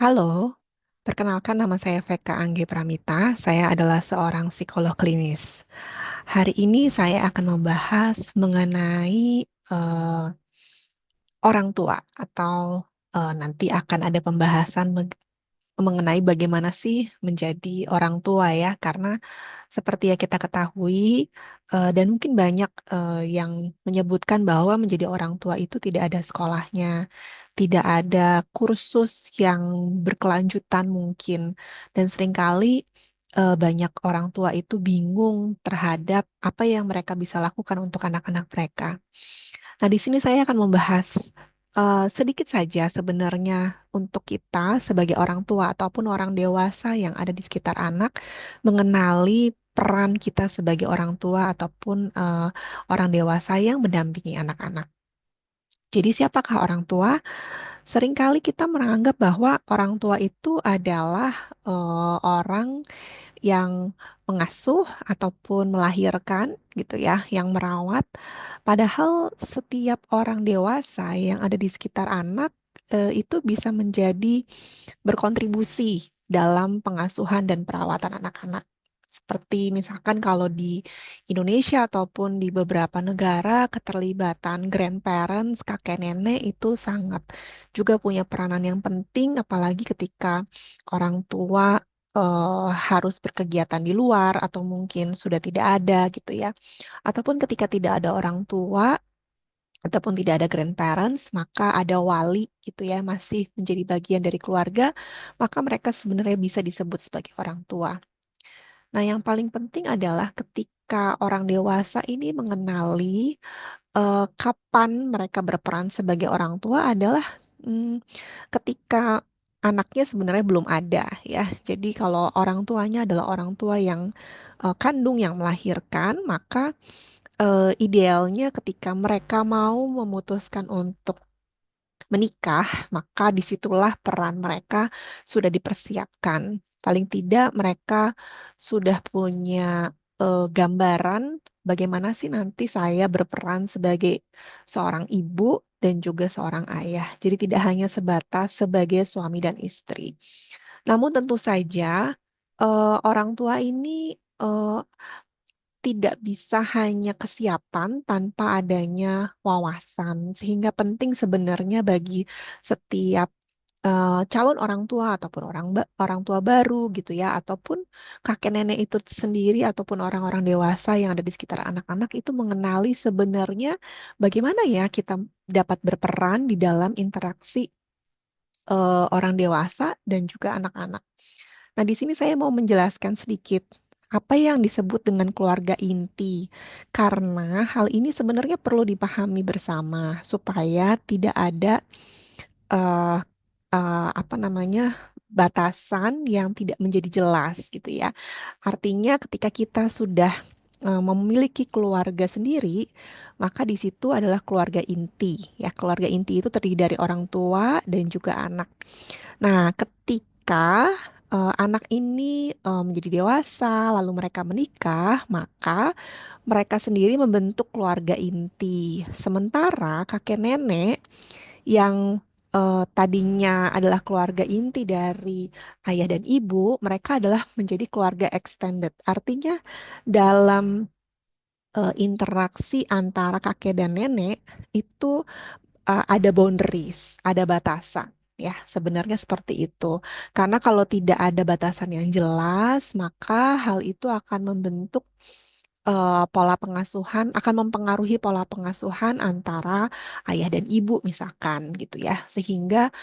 Halo, perkenalkan nama saya Veka Anggi Pramita. Saya adalah seorang psikolog klinis. Hari ini saya akan membahas mengenai eh, orang tua atau nanti akan ada pembahasan mengenai bagaimana sih menjadi orang tua ya, karena seperti yang kita ketahui dan mungkin banyak yang menyebutkan bahwa menjadi orang tua itu tidak ada sekolahnya, tidak ada kursus yang berkelanjutan mungkin, dan seringkali banyak orang tua itu bingung terhadap apa yang mereka bisa lakukan untuk anak-anak mereka. Nah, di sini saya akan membahas sedikit saja sebenarnya untuk kita sebagai orang tua ataupun orang dewasa yang ada di sekitar anak mengenali peran kita sebagai orang tua ataupun orang dewasa yang mendampingi anak-anak. Jadi, siapakah orang tua? Seringkali kita menganggap bahwa orang tua itu adalah orang yang mengasuh ataupun melahirkan gitu ya, yang merawat. Padahal setiap orang dewasa yang ada di sekitar anak itu bisa menjadi berkontribusi dalam pengasuhan dan perawatan anak-anak. Seperti misalkan kalau di Indonesia ataupun di beberapa negara, keterlibatan grandparents, kakek nenek itu sangat juga punya peranan yang penting, apalagi ketika orang tua harus berkegiatan di luar atau mungkin sudah tidak ada gitu ya. Ataupun ketika tidak ada orang tua ataupun tidak ada grandparents, maka ada wali gitu ya, masih menjadi bagian dari keluarga, maka mereka sebenarnya bisa disebut sebagai orang tua. Nah, yang paling penting adalah ketika orang dewasa ini mengenali kapan mereka berperan sebagai orang tua adalah mm, ketika anaknya sebenarnya belum ada ya. Jadi kalau orang tuanya adalah orang tua yang kandung yang melahirkan, maka idealnya ketika mereka mau memutuskan untuk menikah, maka disitulah peran mereka sudah dipersiapkan. Paling tidak mereka sudah punya gambaran bagaimana sih nanti saya berperan sebagai seorang ibu dan juga seorang ayah. Jadi tidak hanya sebatas sebagai suami dan istri. Namun tentu saja orang tua ini eh, tidak bisa hanya kesiapan tanpa adanya wawasan, sehingga penting sebenarnya bagi setiap calon orang tua ataupun orang tua baru gitu ya, ataupun kakek nenek itu sendiri ataupun orang-orang dewasa yang ada di sekitar anak-anak itu mengenali sebenarnya bagaimana ya kita dapat berperan di dalam interaksi orang dewasa dan juga anak-anak. Nah, di sini saya mau menjelaskan sedikit apa yang disebut dengan keluarga inti, karena hal ini sebenarnya perlu dipahami bersama supaya tidak ada eh, apa namanya batasan yang tidak menjadi jelas gitu ya. Artinya ketika kita sudah memiliki keluarga sendiri, maka di situ adalah keluarga inti ya. Keluarga inti itu terdiri dari orang tua dan juga anak. Nah, ketika anak ini menjadi dewasa, lalu mereka menikah, maka mereka sendiri membentuk keluarga inti. Sementara kakek nenek yang tadinya adalah keluarga inti dari ayah dan ibu, mereka adalah menjadi keluarga extended. Artinya dalam interaksi antara kakek dan nenek itu ada boundaries, ada batasan. Ya, sebenarnya seperti itu. Karena kalau tidak ada batasan yang jelas, maka hal itu akan membentuk pola pengasuhan, akan mempengaruhi pola pengasuhan antara ayah dan ibu misalkan gitu ya. Sehingga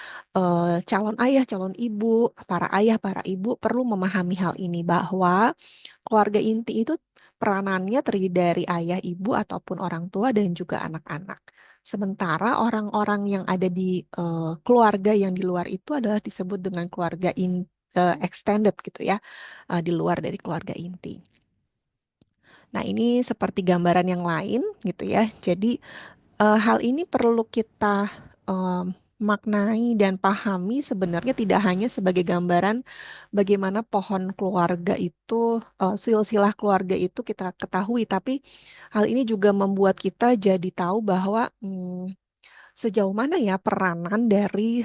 calon ayah, calon ibu, para ayah, para ibu perlu memahami hal ini bahwa keluarga inti itu peranannya terdiri dari ayah, ibu, ataupun orang tua dan juga anak-anak. Sementara orang-orang yang ada di keluarga yang di luar itu adalah disebut dengan keluarga extended gitu ya, di luar dari keluarga inti. Nah, ini seperti gambaran yang lain gitu ya. Jadi, hal ini perlu kita em, maknai dan pahami sebenarnya tidak hanya sebagai gambaran bagaimana pohon keluarga itu, silsilah keluarga itu kita ketahui, tapi hal ini juga membuat kita jadi tahu bahwa sejauh mana ya peranan dari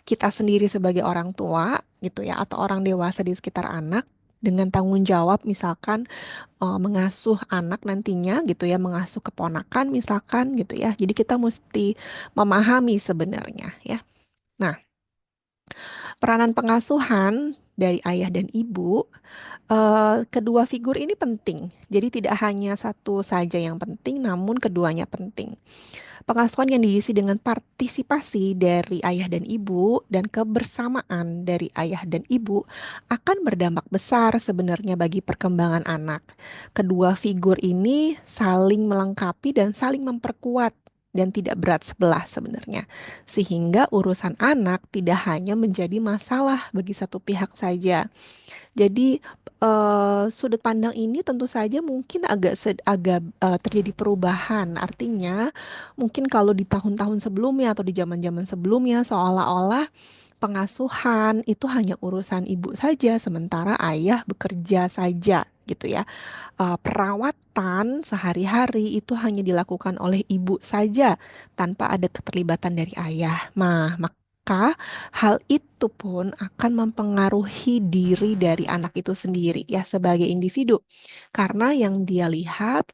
kita sendiri sebagai orang tua gitu ya atau orang dewasa di sekitar anak dengan tanggung jawab misalkan mengasuh anak nantinya gitu ya, mengasuh keponakan misalkan gitu ya. Jadi kita mesti memahami sebenarnya ya. Nah, peranan pengasuhan dari ayah dan ibu, kedua figur ini penting. Jadi tidak hanya satu saja yang penting, namun keduanya penting. Pengasuhan yang diisi dengan partisipasi dari ayah dan ibu dan kebersamaan dari ayah dan ibu akan berdampak besar sebenarnya bagi perkembangan anak. Kedua figur ini saling melengkapi dan saling memperkuat dan tidak berat sebelah sebenarnya. Sehingga urusan anak tidak hanya menjadi masalah bagi satu pihak saja. Jadi sudut pandang ini tentu saja mungkin agak terjadi perubahan. Artinya mungkin kalau di tahun-tahun sebelumnya atau di zaman-zaman sebelumnya seolah-olah pengasuhan itu hanya urusan ibu saja, sementara ayah bekerja saja gitu ya. Perawatan sehari-hari itu hanya dilakukan oleh ibu saja tanpa ada keterlibatan dari ayah. Maka hal itu pun akan mempengaruhi diri dari anak itu sendiri ya sebagai individu. Karena yang dia lihat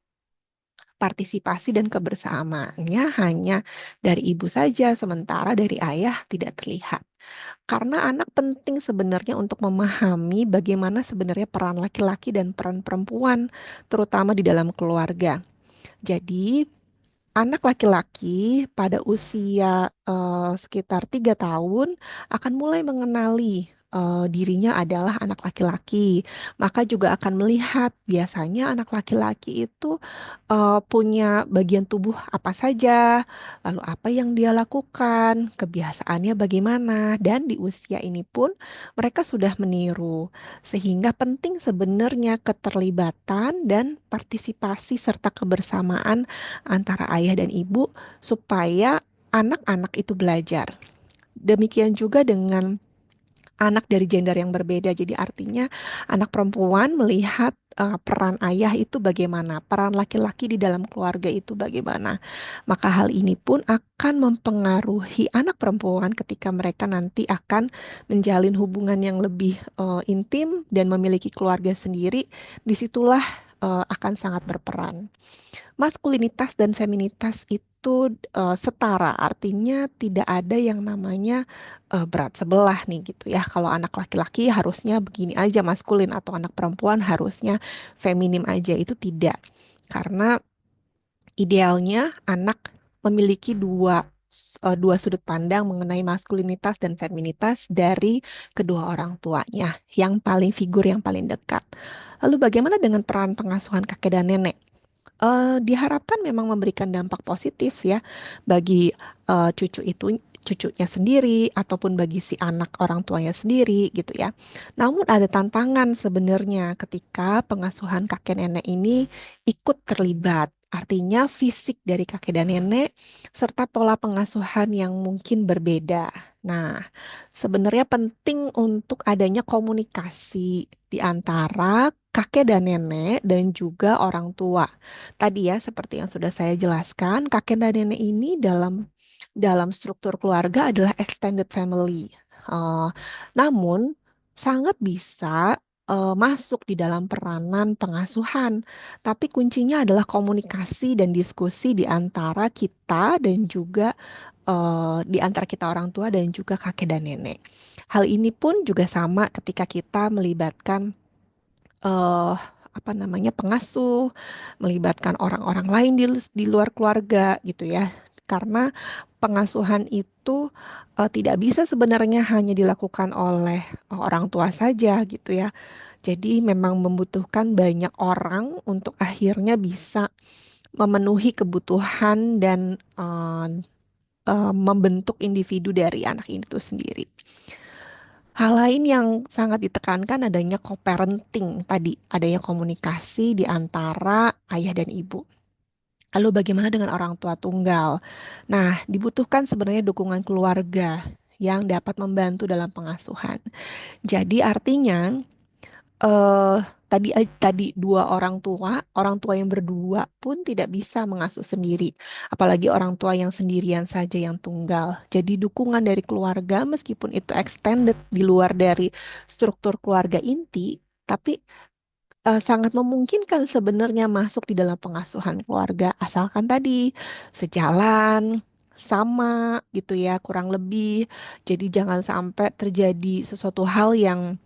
partisipasi dan kebersamaannya hanya dari ibu saja, sementara dari ayah tidak terlihat. Karena anak penting sebenarnya untuk memahami bagaimana sebenarnya peran laki-laki dan peran perempuan, terutama di dalam keluarga. Jadi, anak laki-laki pada usia sekitar 3 tahun akan mulai mengenali dirinya adalah anak laki-laki. Maka juga akan melihat biasanya anak laki-laki itu punya bagian tubuh apa saja, lalu apa yang dia lakukan, kebiasaannya bagaimana, dan di usia ini pun mereka sudah meniru. Sehingga penting sebenarnya keterlibatan dan partisipasi serta kebersamaan antara ayah dan ibu supaya anak-anak itu belajar. Demikian juga dengan anak dari gender yang berbeda. Jadi artinya anak perempuan melihat peran ayah itu bagaimana, peran laki-laki di dalam keluarga itu bagaimana. Maka hal ini pun akan mempengaruhi anak perempuan ketika mereka nanti akan menjalin hubungan yang lebih intim dan memiliki keluarga sendiri. Disitulah akan sangat berperan. Maskulinitas dan feminitas itu setara, artinya tidak ada yang namanya berat sebelah nih gitu ya. Kalau anak laki-laki harusnya begini aja maskulin atau anak perempuan harusnya feminim aja, itu tidak. Karena idealnya anak memiliki dua sudut pandang mengenai maskulinitas dan feminitas dari kedua orang tuanya, yang paling dekat. Lalu bagaimana dengan peran pengasuhan kakek dan nenek? Diharapkan memang memberikan dampak positif ya bagi cucunya sendiri ataupun bagi si anak orang tuanya sendiri gitu ya. Namun ada tantangan sebenarnya ketika pengasuhan kakek nenek ini ikut terlibat. Artinya fisik dari kakek dan nenek serta pola pengasuhan yang mungkin berbeda. Nah, sebenarnya penting untuk adanya komunikasi di antara kakek dan nenek dan juga orang tua. Tadi ya, seperti yang sudah saya jelaskan, kakek dan nenek ini dalam struktur keluarga adalah extended family. Eh, Namun sangat bisa masuk di dalam peranan pengasuhan, tapi kuncinya adalah komunikasi dan diskusi di antara kita dan juga di antara kita orang tua dan juga kakek dan nenek. Hal ini pun juga sama ketika kita melibatkan eh apa namanya pengasuh, melibatkan orang-orang lain di luar keluarga gitu ya. Karena pengasuhan itu tidak bisa sebenarnya hanya dilakukan oleh orang tua saja gitu ya. Jadi memang membutuhkan banyak orang untuk akhirnya bisa memenuhi kebutuhan dan membentuk individu dari anak itu sendiri. Hal lain yang sangat ditekankan adanya co-parenting tadi, adanya komunikasi di antara ayah dan ibu. Lalu bagaimana dengan orang tua tunggal? Nah, dibutuhkan sebenarnya dukungan keluarga yang dapat membantu dalam pengasuhan. Jadi artinya eh tadi dua orang tua yang berdua pun tidak bisa mengasuh sendiri, apalagi orang tua yang sendirian saja yang tunggal. Jadi dukungan dari keluarga meskipun itu extended di luar dari struktur keluarga inti, tapi sangat memungkinkan sebenarnya masuk di dalam pengasuhan keluarga asalkan tadi sejalan sama gitu ya kurang lebih. Jadi jangan sampai terjadi sesuatu hal yang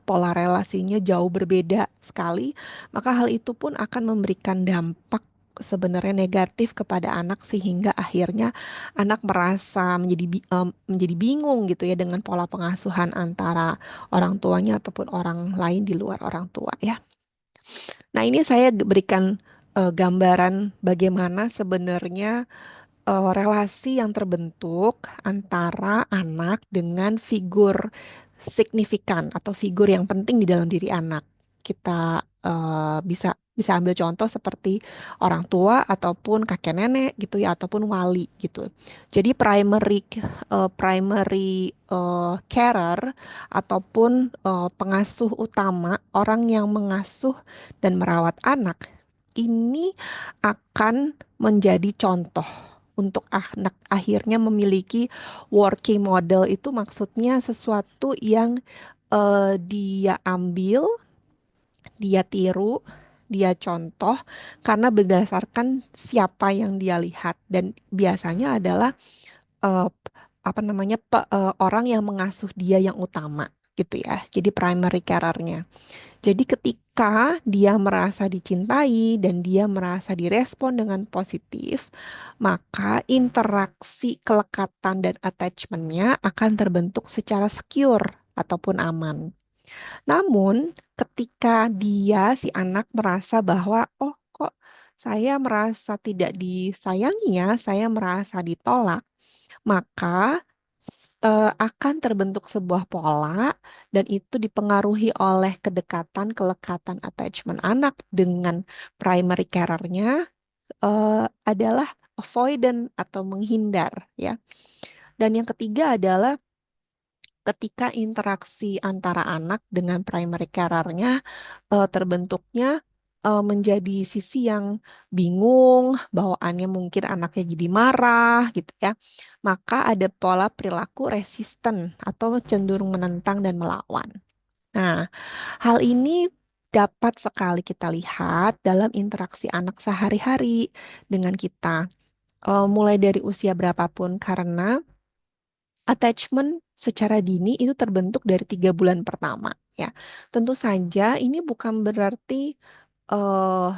pola relasinya jauh berbeda sekali, maka hal itu pun akan memberikan dampak sebenarnya negatif kepada anak sehingga akhirnya anak merasa menjadi bingung gitu ya dengan pola pengasuhan antara orang tuanya ataupun orang lain di luar orang tua ya. Nah, ini saya berikan gambaran bagaimana sebenarnya relasi yang terbentuk antara anak dengan figur signifikan atau figur yang penting di dalam diri anak. Kita bisa bisa ambil contoh seperti orang tua ataupun kakek nenek gitu ya ataupun wali gitu. Jadi primary carer ataupun pengasuh utama, orang yang mengasuh dan merawat anak ini akan menjadi contoh untuk anak akhirnya memiliki working model. Itu maksudnya sesuatu yang dia ambil, dia tiru, dia contoh karena berdasarkan siapa yang dia lihat dan biasanya adalah eh, apa namanya orang yang mengasuh dia yang utama gitu ya. Jadi primary carer-nya. Jadi ketika dia merasa dicintai dan dia merasa direspon dengan positif, maka interaksi kelekatan dan attachment-nya akan terbentuk secara secure ataupun aman. Namun, ketika dia, si anak merasa bahwa, oh kok saya merasa tidak disayangi ya, saya merasa ditolak, maka akan terbentuk sebuah pola dan itu dipengaruhi oleh kedekatan, kelekatan, attachment anak dengan primary carer-nya adalah avoidant atau menghindar ya. Dan yang ketiga adalah ketika interaksi antara anak dengan primary carer-nya terbentuknya menjadi sisi yang bingung, bawaannya mungkin anaknya jadi marah gitu ya. Maka ada pola perilaku resisten atau cenderung menentang dan melawan. Nah, hal ini dapat sekali kita lihat dalam interaksi anak sehari-hari dengan kita, mulai dari usia berapapun, karena attachment secara dini itu terbentuk dari 3 bulan pertama ya. Tentu saja ini bukan berarti eh,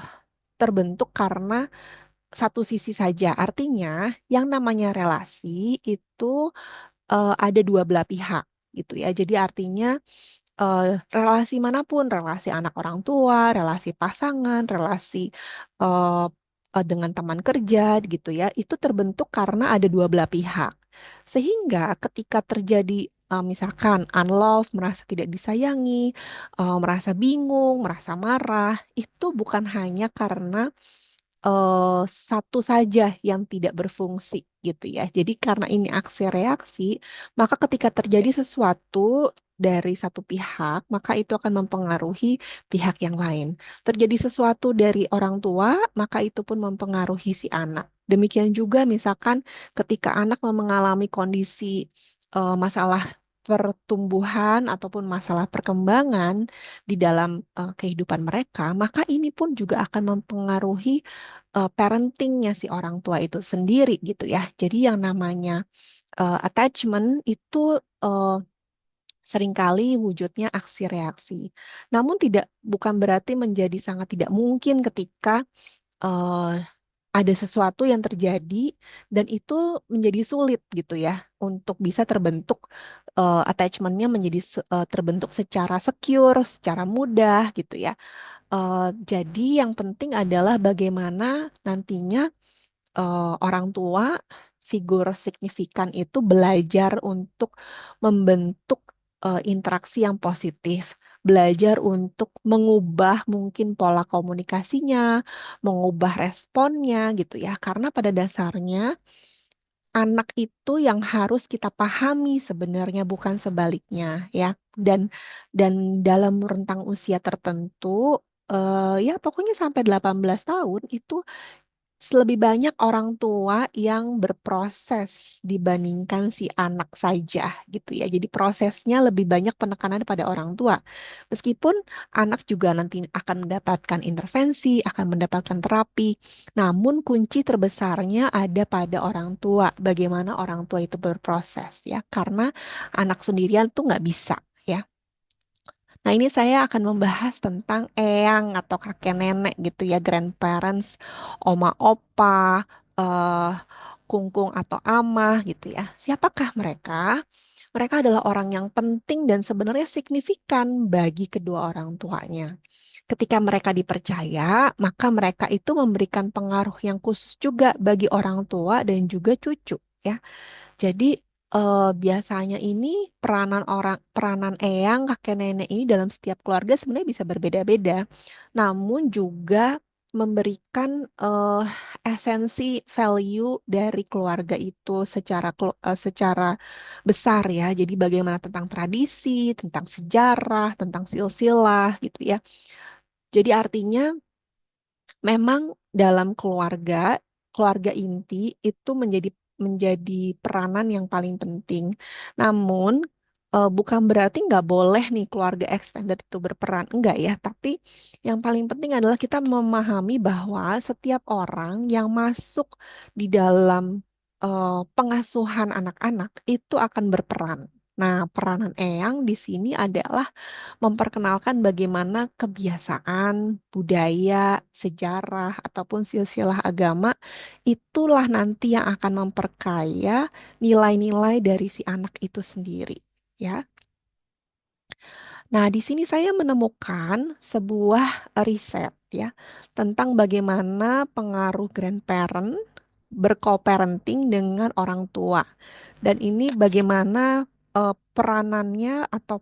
terbentuk karena satu sisi saja. Artinya yang namanya relasi itu ada dua belah pihak gitu ya. Jadi artinya relasi manapun, relasi anak orang tua, relasi pasangan, relasi eh, dengan teman kerja gitu ya, itu terbentuk karena ada dua belah pihak. Sehingga ketika terjadi misalkan unlove, merasa tidak disayangi, merasa bingung, merasa marah, itu bukan hanya karena satu saja yang tidak berfungsi gitu ya. Jadi karena ini aksi reaksi, maka ketika terjadi sesuatu dari satu pihak, maka itu akan mempengaruhi pihak yang lain. Terjadi sesuatu dari orang tua, maka itu pun mempengaruhi si anak. Demikian juga misalkan ketika anak mengalami kondisi masalah pertumbuhan ataupun masalah perkembangan di dalam kehidupan mereka, maka ini pun juga akan mempengaruhi parentingnya si orang tua itu sendiri gitu ya. Jadi yang namanya attachment itu eh, seringkali wujudnya aksi reaksi. Namun bukan berarti menjadi sangat tidak mungkin ketika eh, ada sesuatu yang terjadi dan itu menjadi sulit gitu ya untuk bisa terbentuk attachment-nya menjadi terbentuk secara secure, secara mudah gitu ya. Jadi yang penting adalah bagaimana nantinya orang tua, figur signifikan itu belajar untuk membentuk interaksi yang positif, belajar untuk mengubah mungkin pola komunikasinya, mengubah responnya gitu ya. Karena pada dasarnya anak itu yang harus kita pahami sebenarnya, bukan sebaliknya ya. Dan dalam rentang usia tertentu, ya pokoknya sampai 18 tahun itu lebih banyak orang tua yang berproses dibandingkan si anak saja gitu ya. Jadi prosesnya lebih banyak penekanan pada orang tua. Meskipun anak juga nanti akan mendapatkan intervensi, akan mendapatkan terapi, namun kunci terbesarnya ada pada orang tua. Bagaimana orang tua itu berproses ya. Karena anak sendirian tuh nggak bisa ya. Nah, ini saya akan membahas tentang eyang atau kakek nenek gitu ya, grandparents, oma opa, eh, kungkung atau amah gitu ya. Siapakah mereka? Mereka adalah orang yang penting dan sebenarnya signifikan bagi kedua orang tuanya. Ketika mereka dipercaya, maka mereka itu memberikan pengaruh yang khusus juga bagi orang tua dan juga cucu ya. Jadi biasanya ini peranan eyang, kakek nenek ini dalam setiap keluarga sebenarnya bisa berbeda-beda. Namun juga memberikan esensi value dari keluarga itu secara besar ya. Jadi bagaimana tentang tradisi, tentang sejarah, tentang silsilah gitu ya. Jadi artinya memang dalam keluarga inti itu menjadi peranan yang paling penting. Namun bukan berarti nggak boleh nih keluarga extended itu berperan, enggak ya. Tapi yang paling penting adalah kita memahami bahwa setiap orang yang masuk di dalam pengasuhan anak-anak itu akan berperan. Nah, peranan eyang di sini adalah memperkenalkan bagaimana kebiasaan, budaya, sejarah, ataupun silsilah agama itulah nanti yang akan memperkaya nilai-nilai dari si anak itu sendiri. Ya. Nah, di sini saya menemukan sebuah riset ya tentang bagaimana pengaruh grandparent berco-parenting dengan orang tua. Dan ini bagaimana peranannya atau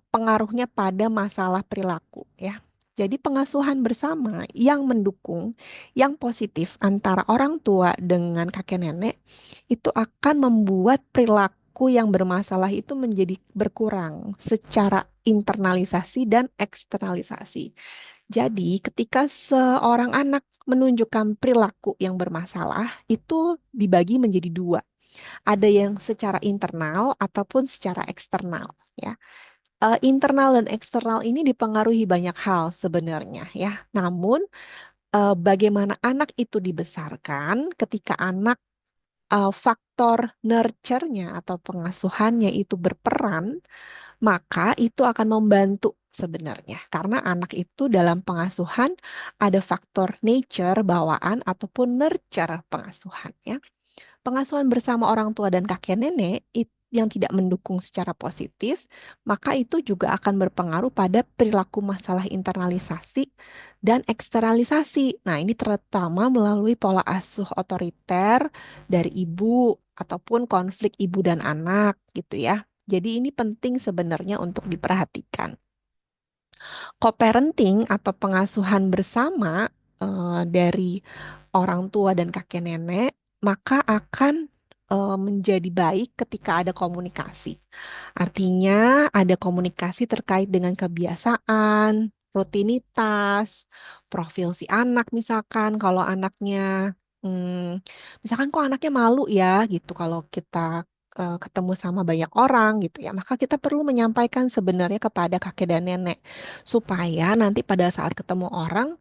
pengaruhnya pada masalah perilaku ya. Jadi pengasuhan bersama yang mendukung, yang positif antara orang tua dengan kakek nenek itu akan membuat perilaku yang bermasalah itu menjadi berkurang secara internalisasi dan eksternalisasi. Jadi ketika seorang anak menunjukkan perilaku yang bermasalah itu dibagi menjadi dua. Ada yang secara internal ataupun secara eksternal ya. Internal dan eksternal ini dipengaruhi banyak hal sebenarnya ya. Namun bagaimana anak itu dibesarkan ketika anak faktor nurture-nya atau pengasuhannya itu berperan, maka itu akan membantu sebenarnya. Karena anak itu dalam pengasuhan ada faktor nature bawaan ataupun nurture pengasuhan ya. Pengasuhan bersama orang tua dan kakek nenek yang tidak mendukung secara positif, maka itu juga akan berpengaruh pada perilaku masalah internalisasi dan eksternalisasi. Nah, ini terutama melalui pola asuh otoriter dari ibu ataupun konflik ibu dan anak gitu ya. Jadi ini penting sebenarnya untuk diperhatikan. Co-parenting atau pengasuhan bersama dari orang tua dan kakek nenek, maka akan menjadi baik ketika ada komunikasi. Artinya, ada komunikasi terkait dengan kebiasaan, rutinitas, profil si anak, misalkan kalau anaknya, misalkan kok anaknya malu ya, gitu. Kalau kita ketemu sama banyak orang, gitu ya, maka kita perlu menyampaikan sebenarnya kepada kakek dan nenek supaya nanti pada saat ketemu orang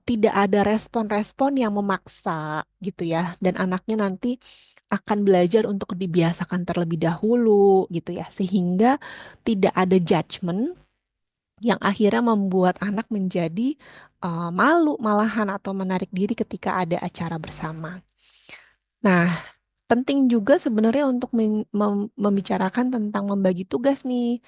tidak ada respon-respon yang memaksa gitu ya dan anaknya nanti akan belajar untuk dibiasakan terlebih dahulu gitu ya sehingga tidak ada judgement yang akhirnya membuat anak menjadi malu malahan atau menarik diri ketika ada acara bersama. Nah, penting juga sebenarnya untuk membicarakan tentang membagi tugas nih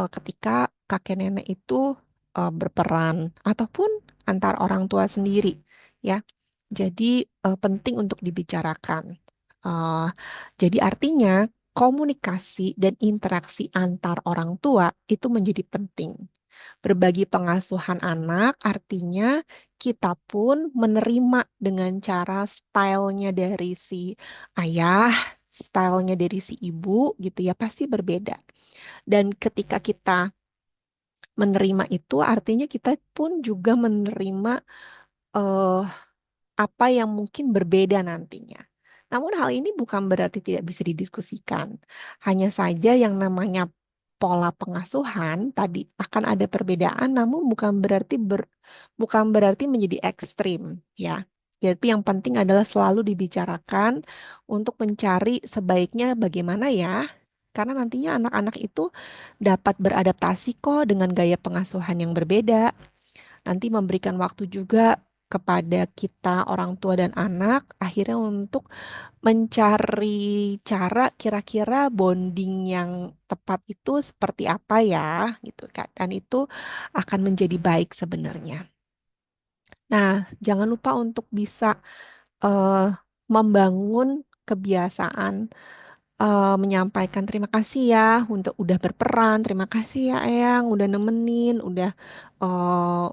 ketika kakek nenek itu berperan ataupun antar orang tua sendiri ya. Jadi penting untuk dibicarakan. Eh, jadi artinya komunikasi dan interaksi antar orang tua itu menjadi penting. Berbagi pengasuhan anak artinya kita pun menerima dengan cara stylenya dari si ayah, stylenya dari si ibu gitu ya, pasti berbeda. Dan ketika kita menerima itu artinya kita pun juga menerima eh, apa yang mungkin berbeda nantinya. Namun hal ini bukan berarti tidak bisa didiskusikan. Hanya saja yang namanya pola pengasuhan tadi akan ada perbedaan, namun bukan berarti menjadi ekstrim, ya. Jadi yang penting adalah selalu dibicarakan untuk mencari sebaiknya bagaimana ya. Karena nantinya anak-anak itu dapat beradaptasi kok dengan gaya pengasuhan yang berbeda. Nanti memberikan waktu juga kepada kita orang tua dan anak akhirnya untuk mencari cara kira-kira bonding yang tepat itu seperti apa ya gitu kan, dan itu akan menjadi baik sebenarnya. Nah, jangan lupa untuk bisa eh, membangun kebiasaan menyampaikan terima kasih ya untuk udah berperan, terima kasih ya Eyang udah nemenin, udah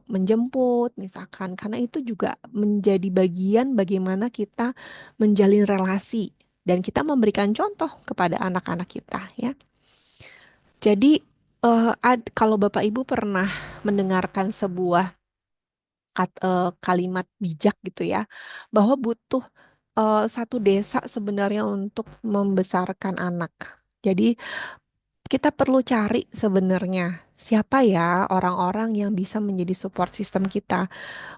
menjemput misalkan, karena itu juga menjadi bagian bagaimana kita menjalin relasi dan kita memberikan contoh kepada anak-anak kita ya. Jadi kalau Bapak Ibu pernah mendengarkan sebuah kalimat bijak gitu ya, bahwa butuh satu desa sebenarnya untuk membesarkan anak. Jadi kita perlu cari sebenarnya siapa ya orang-orang yang bisa menjadi support system kita.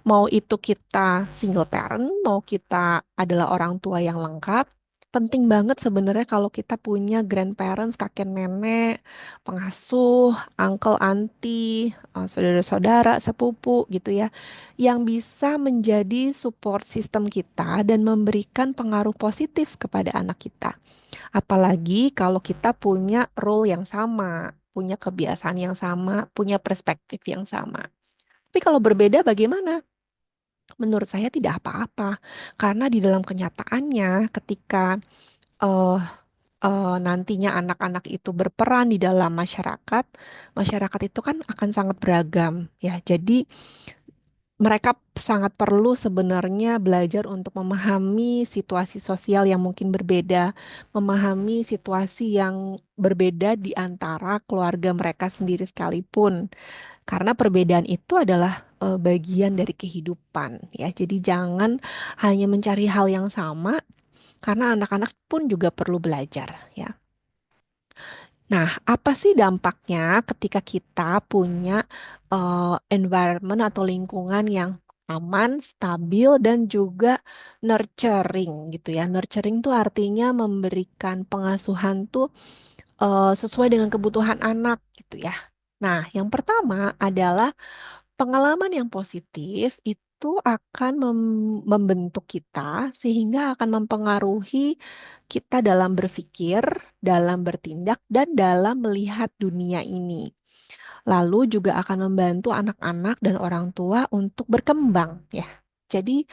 Mau itu kita single parent, mau kita adalah orang tua yang lengkap. Penting banget sebenarnya kalau kita punya grandparents, kakek nenek, pengasuh, uncle, auntie, saudara-saudara, sepupu gitu ya, yang bisa menjadi support system kita dan memberikan pengaruh positif kepada anak kita. Apalagi kalau kita punya role yang sama, punya kebiasaan yang sama, punya perspektif yang sama. Tapi kalau berbeda bagaimana? Menurut saya tidak apa-apa. Karena di dalam kenyataannya ketika eh, nantinya anak-anak itu berperan di dalam masyarakat, masyarakat itu kan akan sangat beragam ya. Jadi mereka sangat perlu sebenarnya belajar untuk memahami situasi sosial yang mungkin berbeda, memahami situasi yang berbeda di antara keluarga mereka sendiri sekalipun. Karena perbedaan itu adalah bagian dari kehidupan ya. Jadi jangan hanya mencari hal yang sama karena anak-anak pun juga perlu belajar ya. Nah, apa sih dampaknya ketika kita punya environment atau lingkungan yang aman, stabil, dan juga nurturing gitu ya. Nurturing tuh artinya memberikan pengasuhan tuh sesuai dengan kebutuhan anak gitu ya. Nah, yang pertama adalah pengalaman yang positif itu akan membentuk kita sehingga akan mempengaruhi kita dalam berpikir, dalam bertindak, dan dalam melihat dunia ini. Lalu juga akan membantu anak-anak dan orang tua untuk berkembang ya. Jadi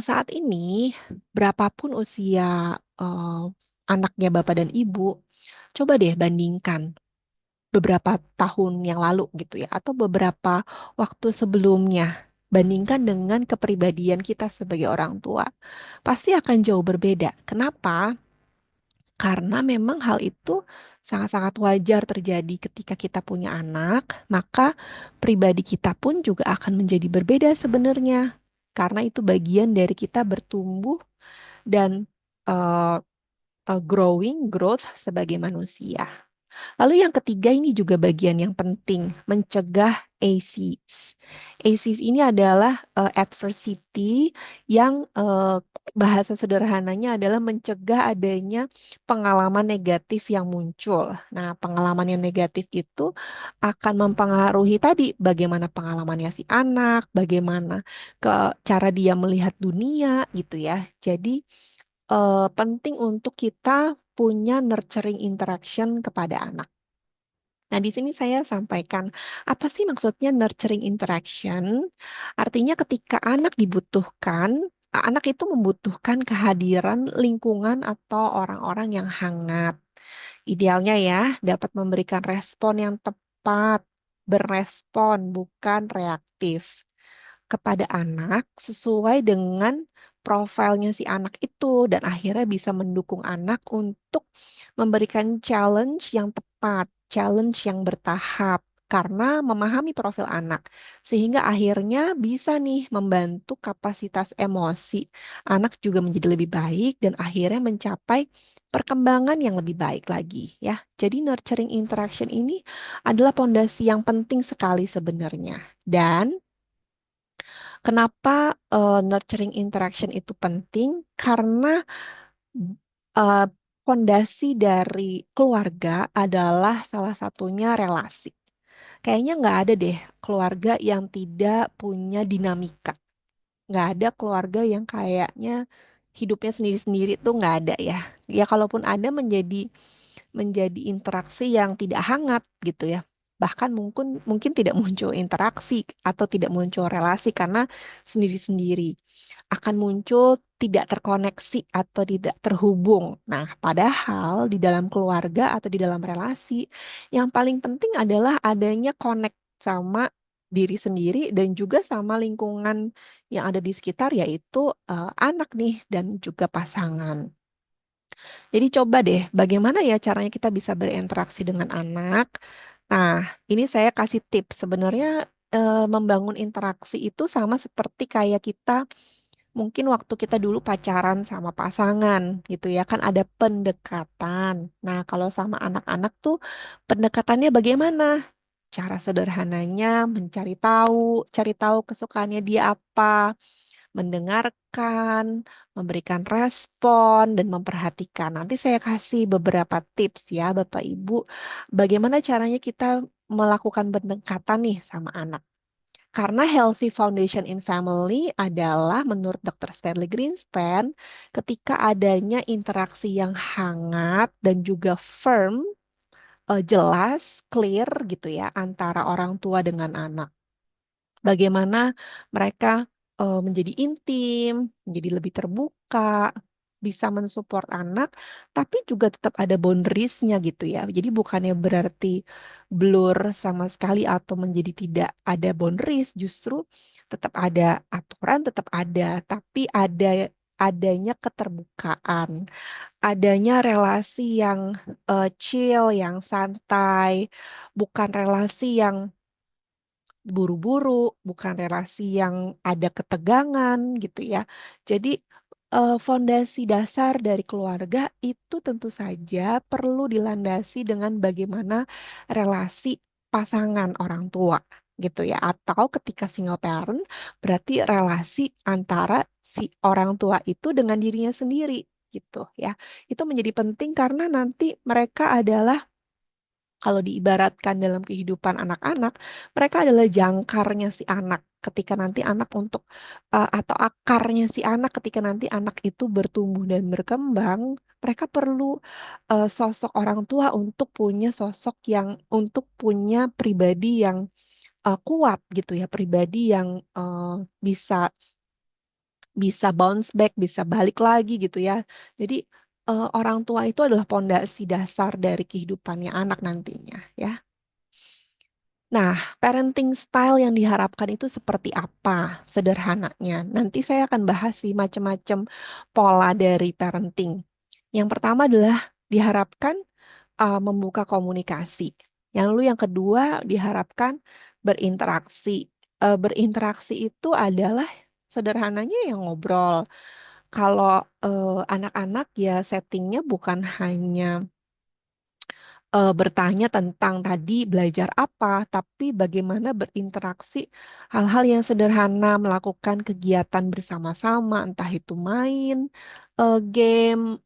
saat ini berapapun usia eh, anaknya Bapak dan Ibu, coba deh bandingkan beberapa tahun yang lalu gitu ya, atau beberapa waktu sebelumnya. Bandingkan dengan kepribadian kita sebagai orang tua. Pasti akan jauh berbeda. Kenapa? Karena memang hal itu sangat-sangat wajar terjadi ketika kita punya anak, maka pribadi kita pun juga akan menjadi berbeda sebenarnya. Karena itu bagian dari kita bertumbuh dan uh, growth sebagai manusia. Lalu yang ketiga ini juga bagian yang penting, mencegah ACEs. ACEs ini adalah adversity yang bahasa sederhananya adalah mencegah adanya pengalaman negatif yang muncul. Nah, pengalaman yang negatif itu akan mempengaruhi tadi bagaimana pengalamannya si anak, bagaimana cara dia melihat dunia gitu ya. Jadi penting untuk kita punya nurturing interaction kepada anak. Nah, di sini saya sampaikan, apa sih maksudnya nurturing interaction? Artinya ketika anak dibutuhkan, anak itu membutuhkan kehadiran lingkungan atau orang-orang yang hangat. Idealnya ya, dapat memberikan respon yang tepat. berespon, bukan reaktif kepada anak sesuai dengan profilnya si anak itu dan akhirnya bisa mendukung anak untuk memberikan challenge yang tepat, challenge yang bertahap karena memahami profil anak sehingga akhirnya bisa nih membantu kapasitas emosi anak juga menjadi lebih baik dan akhirnya mencapai perkembangan yang lebih baik lagi ya. Jadi nurturing interaction ini adalah pondasi yang penting sekali sebenarnya. Dan kenapa nurturing interaction itu penting? Karena eh, fondasi dari keluarga adalah salah satunya relasi. Kayaknya nggak ada deh keluarga yang tidak punya dinamika. Nggak ada keluarga yang kayaknya hidupnya sendiri-sendiri tuh nggak ada ya. Ya kalaupun ada menjadi interaksi yang tidak hangat gitu ya. Bahkan mungkin mungkin tidak muncul interaksi atau tidak muncul relasi karena sendiri-sendiri akan muncul tidak terkoneksi atau tidak terhubung. Nah, padahal di dalam keluarga atau di dalam relasi yang paling penting adalah adanya connect sama diri sendiri dan juga sama lingkungan yang ada di sekitar yaitu anak nih dan juga pasangan. Jadi coba deh, bagaimana ya caranya kita bisa berinteraksi dengan anak? Nah, ini saya kasih tips. Sebenarnya membangun interaksi itu sama seperti kayak kita mungkin waktu kita dulu pacaran sama pasangan gitu ya, kan ada pendekatan. Nah, kalau sama anak-anak tuh pendekatannya bagaimana? Cara sederhananya cari tahu kesukaannya dia apa, mendengarkan, memberikan respon, dan memperhatikan. Nanti saya kasih beberapa tips ya, Bapak Ibu, bagaimana caranya kita melakukan pendekatan nih sama anak. Karena healthy foundation in family adalah menurut Dr. Stanley Greenspan, ketika adanya interaksi yang hangat dan juga firm, jelas, clear gitu ya, antara orang tua dengan anak. Bagaimana mereka menjadi intim, menjadi lebih terbuka, bisa mensupport anak, tapi juga tetap ada boundariesnya gitu ya. Jadi bukannya berarti blur sama sekali atau menjadi tidak ada boundaries, justru tetap ada aturan, tetap ada, tapi adanya keterbukaan, adanya relasi yang chill, yang santai, bukan relasi yang buru-buru, bukan relasi yang ada ketegangan gitu ya. Jadi fondasi dasar dari keluarga itu tentu saja perlu dilandasi dengan bagaimana relasi pasangan orang tua gitu ya. Atau ketika single parent berarti relasi antara si orang tua itu dengan dirinya sendiri gitu ya. Itu menjadi penting karena nanti mereka adalah kalau diibaratkan dalam kehidupan anak-anak, mereka adalah jangkarnya si anak ketika nanti anak atau akarnya si anak ketika nanti anak itu bertumbuh dan berkembang, mereka perlu sosok orang tua untuk punya pribadi yang kuat gitu ya, pribadi yang bisa bisa bounce back, bisa balik lagi gitu ya. Jadi orang tua itu adalah pondasi dasar dari kehidupannya anak nantinya ya. Nah, parenting style yang diharapkan itu seperti apa sederhananya? Nanti saya akan bahas sih macam-macam pola dari parenting. Yang pertama adalah diharapkan membuka komunikasi. Yang lalu yang kedua diharapkan berinteraksi. Berinteraksi itu adalah sederhananya yang ngobrol. Kalau anak-anak ya settingnya bukan hanya bertanya tentang tadi belajar apa, tapi bagaimana berinteraksi hal-hal yang sederhana, melakukan kegiatan bersama-sama, entah itu main, game,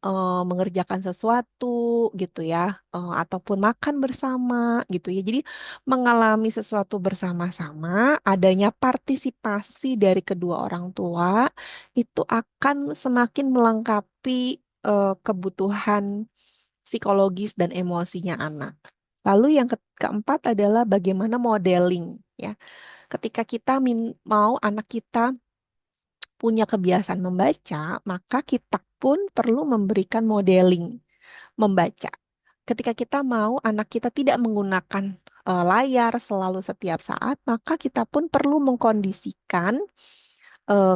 mengerjakan sesuatu gitu ya, ataupun makan bersama gitu ya. Jadi mengalami sesuatu bersama-sama, adanya partisipasi dari kedua orang tua itu akan semakin melengkapi kebutuhan psikologis dan emosinya anak. Lalu yang keempat adalah bagaimana modeling ya. Ketika kita mau anak kita punya kebiasaan membaca, maka kita pun perlu memberikan modeling membaca. Ketika kita mau anak kita tidak menggunakan layar selalu setiap saat, maka kita pun perlu mengkondisikan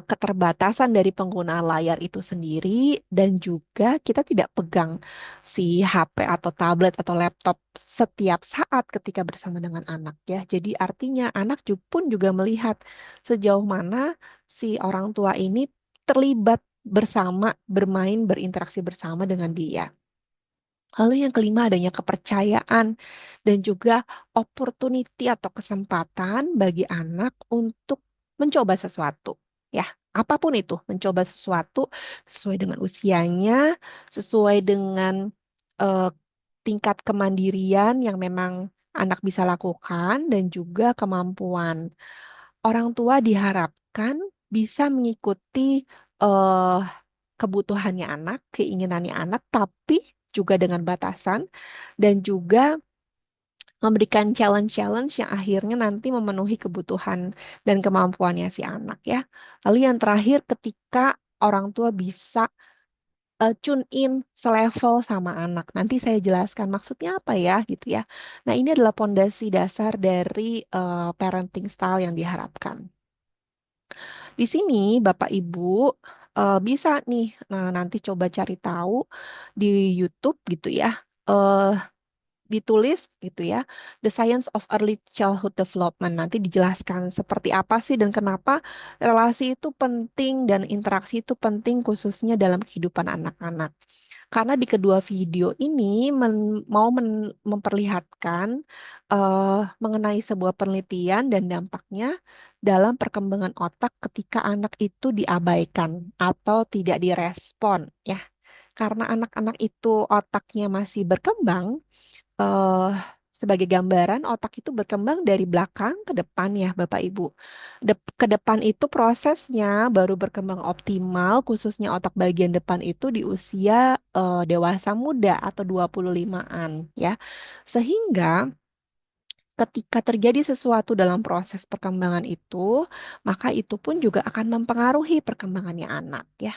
keterbatasan dari penggunaan layar itu sendiri dan juga kita tidak pegang si HP atau tablet atau laptop setiap saat ketika bersama dengan anak ya. Jadi artinya anak pun juga melihat sejauh mana si orang tua ini terlibat bersama, bermain, berinteraksi bersama dengan dia. Lalu yang kelima adanya kepercayaan dan juga opportunity atau kesempatan bagi anak untuk mencoba sesuatu. Ya, apapun itu, mencoba sesuatu sesuai dengan usianya, sesuai dengan eh, tingkat kemandirian yang memang anak bisa lakukan dan juga kemampuan. Orang tua diharapkan bisa mengikuti eh, kebutuhannya anak, keinginannya anak, tapi juga dengan batasan dan juga memberikan challenge-challenge yang akhirnya nanti memenuhi kebutuhan dan kemampuannya si anak ya. Lalu yang terakhir ketika orang tua bisa tune in selevel sama anak. Nanti saya jelaskan maksudnya apa ya gitu ya. Nah, ini adalah pondasi dasar dari parenting style yang diharapkan. Di sini Bapak Ibu bisa nih, nah nanti coba cari tahu di YouTube gitu ya. eh Ditulis gitu ya, The Science of Early Childhood Development. Nanti dijelaskan seperti apa sih dan kenapa relasi itu penting dan interaksi itu penting khususnya dalam kehidupan anak-anak. Karena di kedua video ini memperlihatkan mengenai sebuah penelitian dan dampaknya dalam perkembangan otak ketika anak itu diabaikan atau tidak direspon ya. Karena anak-anak itu otaknya masih berkembang, eh sebagai gambaran, otak itu berkembang dari belakang ke depan ya, Bapak Ibu. Ke depan itu prosesnya baru berkembang optimal, khususnya otak bagian depan itu di usia dewasa muda atau 25-an ya. Sehingga ketika terjadi sesuatu dalam proses perkembangan itu, maka itu pun juga akan mempengaruhi perkembangannya anak ya.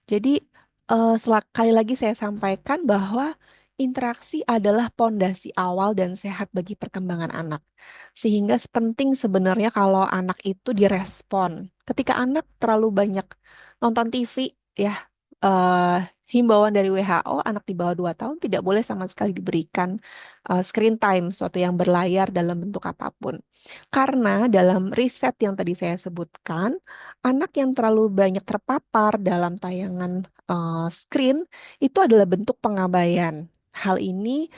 Jadi, sekali lagi saya sampaikan bahwa interaksi adalah pondasi awal dan sehat bagi perkembangan anak. Sehingga penting sebenarnya kalau anak itu direspon. Ketika anak terlalu banyak nonton TV, ya, eh, himbauan dari WHO, anak di bawah 2 tahun tidak boleh sama sekali diberikan screen time, suatu yang berlayar dalam bentuk apapun. Karena dalam riset yang tadi saya sebutkan, anak yang terlalu banyak terpapar dalam tayangan screen itu adalah bentuk pengabaian. Hal ini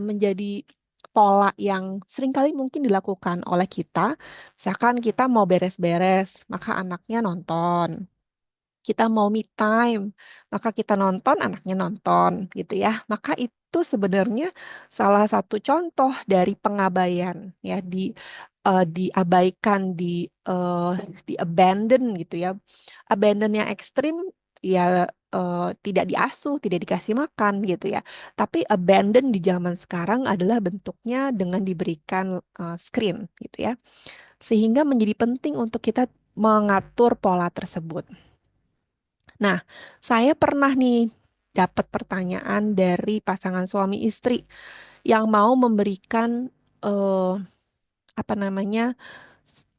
menjadi pola yang seringkali mungkin dilakukan oleh kita. Misalkan kita mau beres-beres, maka anaknya nonton. Kita mau me time, maka kita nonton, anaknya nonton, gitu ya. Maka itu sebenarnya salah satu contoh dari pengabaian, ya, diabaikan, eh, di abandon gitu ya. Abandon yang ekstrim, ya, tidak diasuh, tidak dikasih makan gitu ya. Tapi abandon di zaman sekarang adalah bentuknya dengan diberikan screen gitu ya. Sehingga menjadi penting untuk kita mengatur pola tersebut. Nah, saya pernah nih dapat pertanyaan dari pasangan suami istri yang mau memberikan eh, apa namanya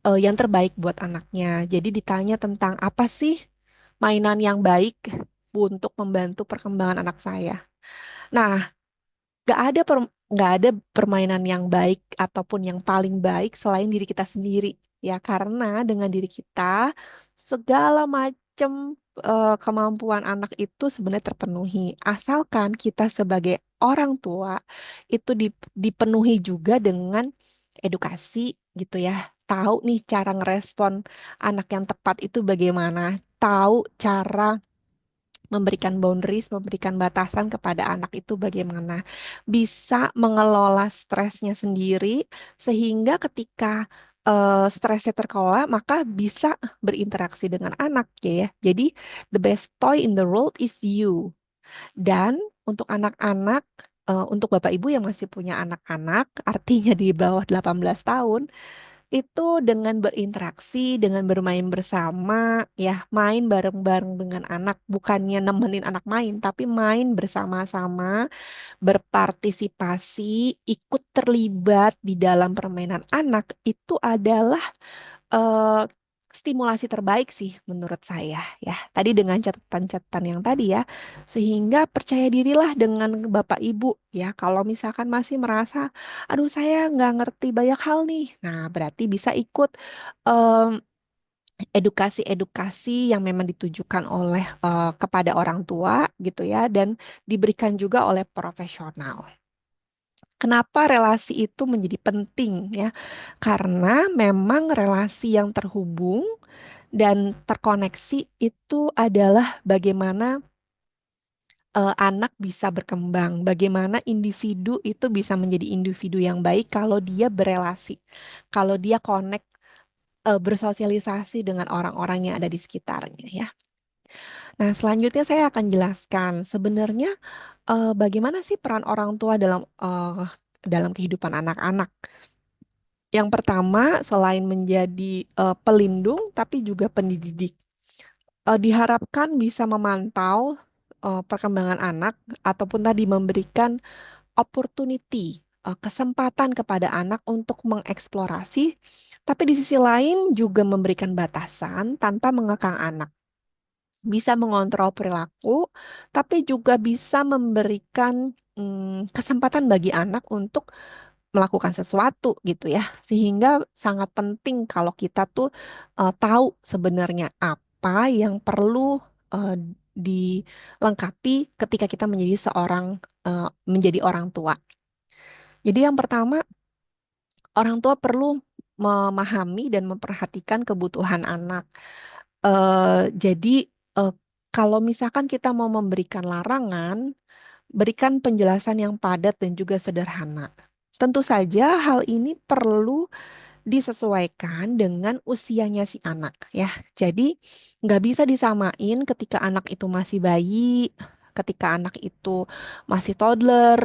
yang terbaik buat anaknya. Jadi ditanya tentang apa sih mainan yang baik untuk membantu perkembangan anak saya. Nah, Gak ada nggak ada permainan yang baik ataupun yang paling baik selain diri kita sendiri. Ya, karena dengan diri kita segala macam kemampuan anak itu sebenarnya terpenuhi. Asalkan kita sebagai orang tua itu dipenuhi juga dengan edukasi gitu ya. Tahu nih cara ngerespon anak yang tepat itu bagaimana. Tahu cara memberikan boundaries, memberikan batasan kepada anak itu bagaimana. Bisa mengelola stresnya sendiri sehingga ketika stresnya terkelola, maka bisa berinteraksi dengan anak ya. Jadi the best toy in the world is you. Dan untuk anak-anak, untuk Bapak Ibu yang masih punya anak-anak, artinya di bawah 18 tahun, Itu dengan berinteraksi, dengan bermain bersama, ya, main bareng-bareng dengan anak, bukannya nemenin anak main, tapi main bersama-sama, berpartisipasi, ikut terlibat di dalam permainan anak, itu adalah eh, stimulasi terbaik sih menurut saya ya. Tadi dengan catatan-catatan yang tadi ya, sehingga percaya dirilah dengan Bapak Ibu ya. Kalau misalkan masih merasa, aduh saya nggak ngerti banyak hal nih, nah berarti bisa ikut em, edukasi-edukasi yang memang ditujukan oleh kepada orang tua gitu ya, dan diberikan juga oleh profesional. Kenapa relasi itu menjadi penting ya? Karena memang relasi yang terhubung dan terkoneksi itu adalah bagaimana anak bisa berkembang, bagaimana individu itu bisa menjadi individu yang baik kalau dia berelasi, kalau dia connect, bersosialisasi dengan orang-orang yang ada di sekitarnya ya. Nah, selanjutnya saya akan jelaskan sebenarnya bagaimana sih peran orang tua dalam kehidupan anak-anak. Yang pertama, selain menjadi pelindung, tapi juga pendidik. Diharapkan bisa memantau perkembangan anak ataupun tadi memberikan opportunity, kesempatan kepada anak untuk mengeksplorasi, tapi di sisi lain juga memberikan batasan tanpa mengekang anak. Bisa mengontrol perilaku, tapi juga bisa memberikan kesempatan bagi anak untuk melakukan sesuatu gitu ya. Sehingga sangat penting kalau kita tuh tahu sebenarnya apa yang perlu eh, dilengkapi ketika kita menjadi orang tua. Jadi yang pertama, orang tua perlu memahami dan memperhatikan kebutuhan anak. Jadi eh, kalau misalkan kita mau memberikan larangan, berikan penjelasan yang padat dan juga sederhana. Tentu saja hal ini perlu disesuaikan dengan usianya si anak ya. Jadi nggak bisa disamain ketika anak itu masih bayi, ketika anak itu masih toddler,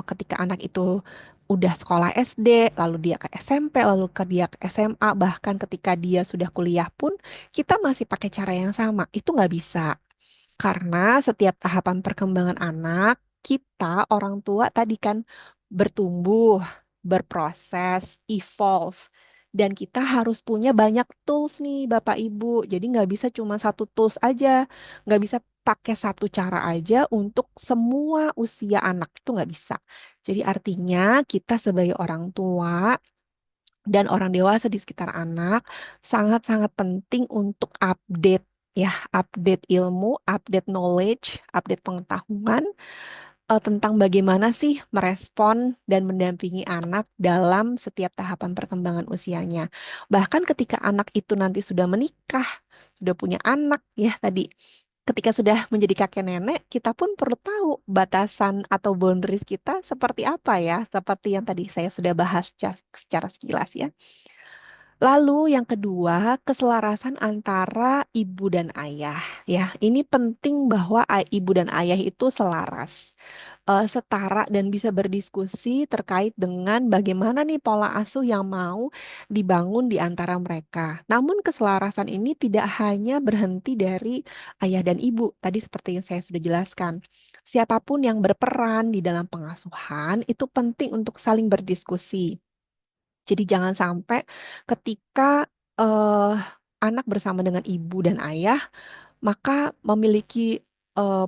ketika anak itu udah sekolah SD, lalu dia ke SMP, lalu dia ke SMA, bahkan ketika dia sudah kuliah pun kita masih pakai cara yang sama. Itu nggak bisa. Karena setiap tahapan perkembangan anak, kita orang tua tadi kan bertumbuh, berproses, evolve. Dan kita harus punya banyak tools nih Bapak Ibu. Jadi nggak bisa cuma satu tools aja. Nggak bisa pakai satu cara aja untuk semua usia anak. Itu nggak bisa. Jadi artinya kita sebagai orang tua dan orang dewasa di sekitar anak sangat-sangat penting untuk update ya, update ilmu, update knowledge, update pengetahuan tentang bagaimana sih merespon dan mendampingi anak dalam setiap tahapan perkembangan usianya. Bahkan ketika anak itu nanti sudah menikah, sudah punya anak ya tadi. Ketika sudah menjadi kakek nenek, kita pun perlu tahu batasan atau boundaries kita seperti apa ya, seperti yang tadi saya sudah bahas secara sekilas ya. Lalu yang kedua, keselarasan antara ibu dan ayah. Ya, ini penting bahwa ibu dan ayah itu selaras, setara dan bisa berdiskusi terkait dengan bagaimana nih pola asuh yang mau dibangun di antara mereka. Namun keselarasan ini tidak hanya berhenti dari ayah dan ibu. Tadi seperti yang saya sudah jelaskan. Siapapun yang berperan di dalam pengasuhan itu penting untuk saling berdiskusi. Jadi jangan sampai ketika eh, anak bersama dengan ibu dan ayah, maka memiliki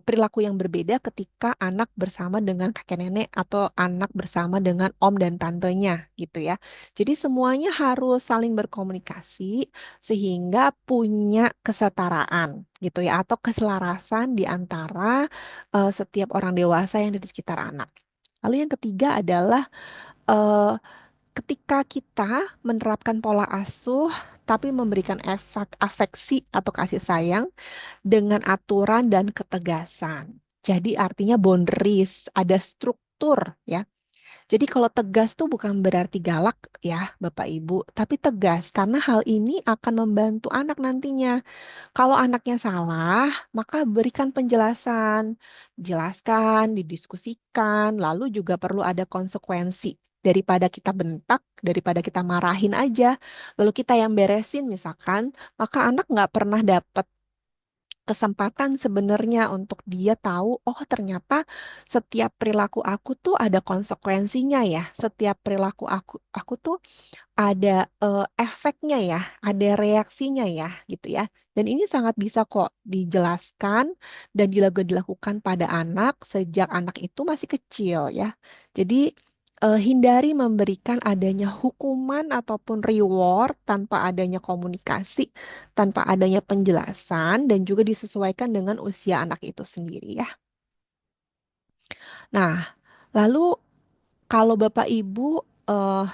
perilaku yang berbeda ketika anak bersama dengan kakek nenek atau anak bersama dengan om dan tantenya gitu ya. Jadi semuanya harus saling berkomunikasi sehingga punya kesetaraan gitu ya atau keselarasan di antara setiap orang dewasa yang ada di sekitar anak. Lalu yang ketiga adalah eh, ketika kita menerapkan pola asuh, tapi memberikan efek afeksi atau kasih sayang dengan aturan dan ketegasan. Jadi artinya boundaries, ada struktur ya. Jadi kalau tegas tuh bukan berarti galak ya Bapak Ibu, tapi tegas karena hal ini akan membantu anak nantinya. Kalau anaknya salah, maka berikan penjelasan, jelaskan, didiskusikan, lalu juga perlu ada konsekuensi. Daripada kita bentak, daripada kita marahin aja, lalu kita yang beresin misalkan, maka anak nggak pernah dapat kesempatan sebenarnya untuk dia tahu, oh ternyata setiap perilaku aku tuh ada konsekuensinya ya. Setiap perilaku aku tuh ada efeknya ya, ada reaksinya ya, gitu ya. Dan ini sangat bisa kok dijelaskan dan dilakukan pada anak sejak anak itu masih kecil ya. Jadi hindari memberikan adanya hukuman ataupun reward tanpa adanya komunikasi, tanpa adanya penjelasan dan juga disesuaikan dengan usia anak itu sendiri ya. Nah, lalu kalau Bapak Ibu eh,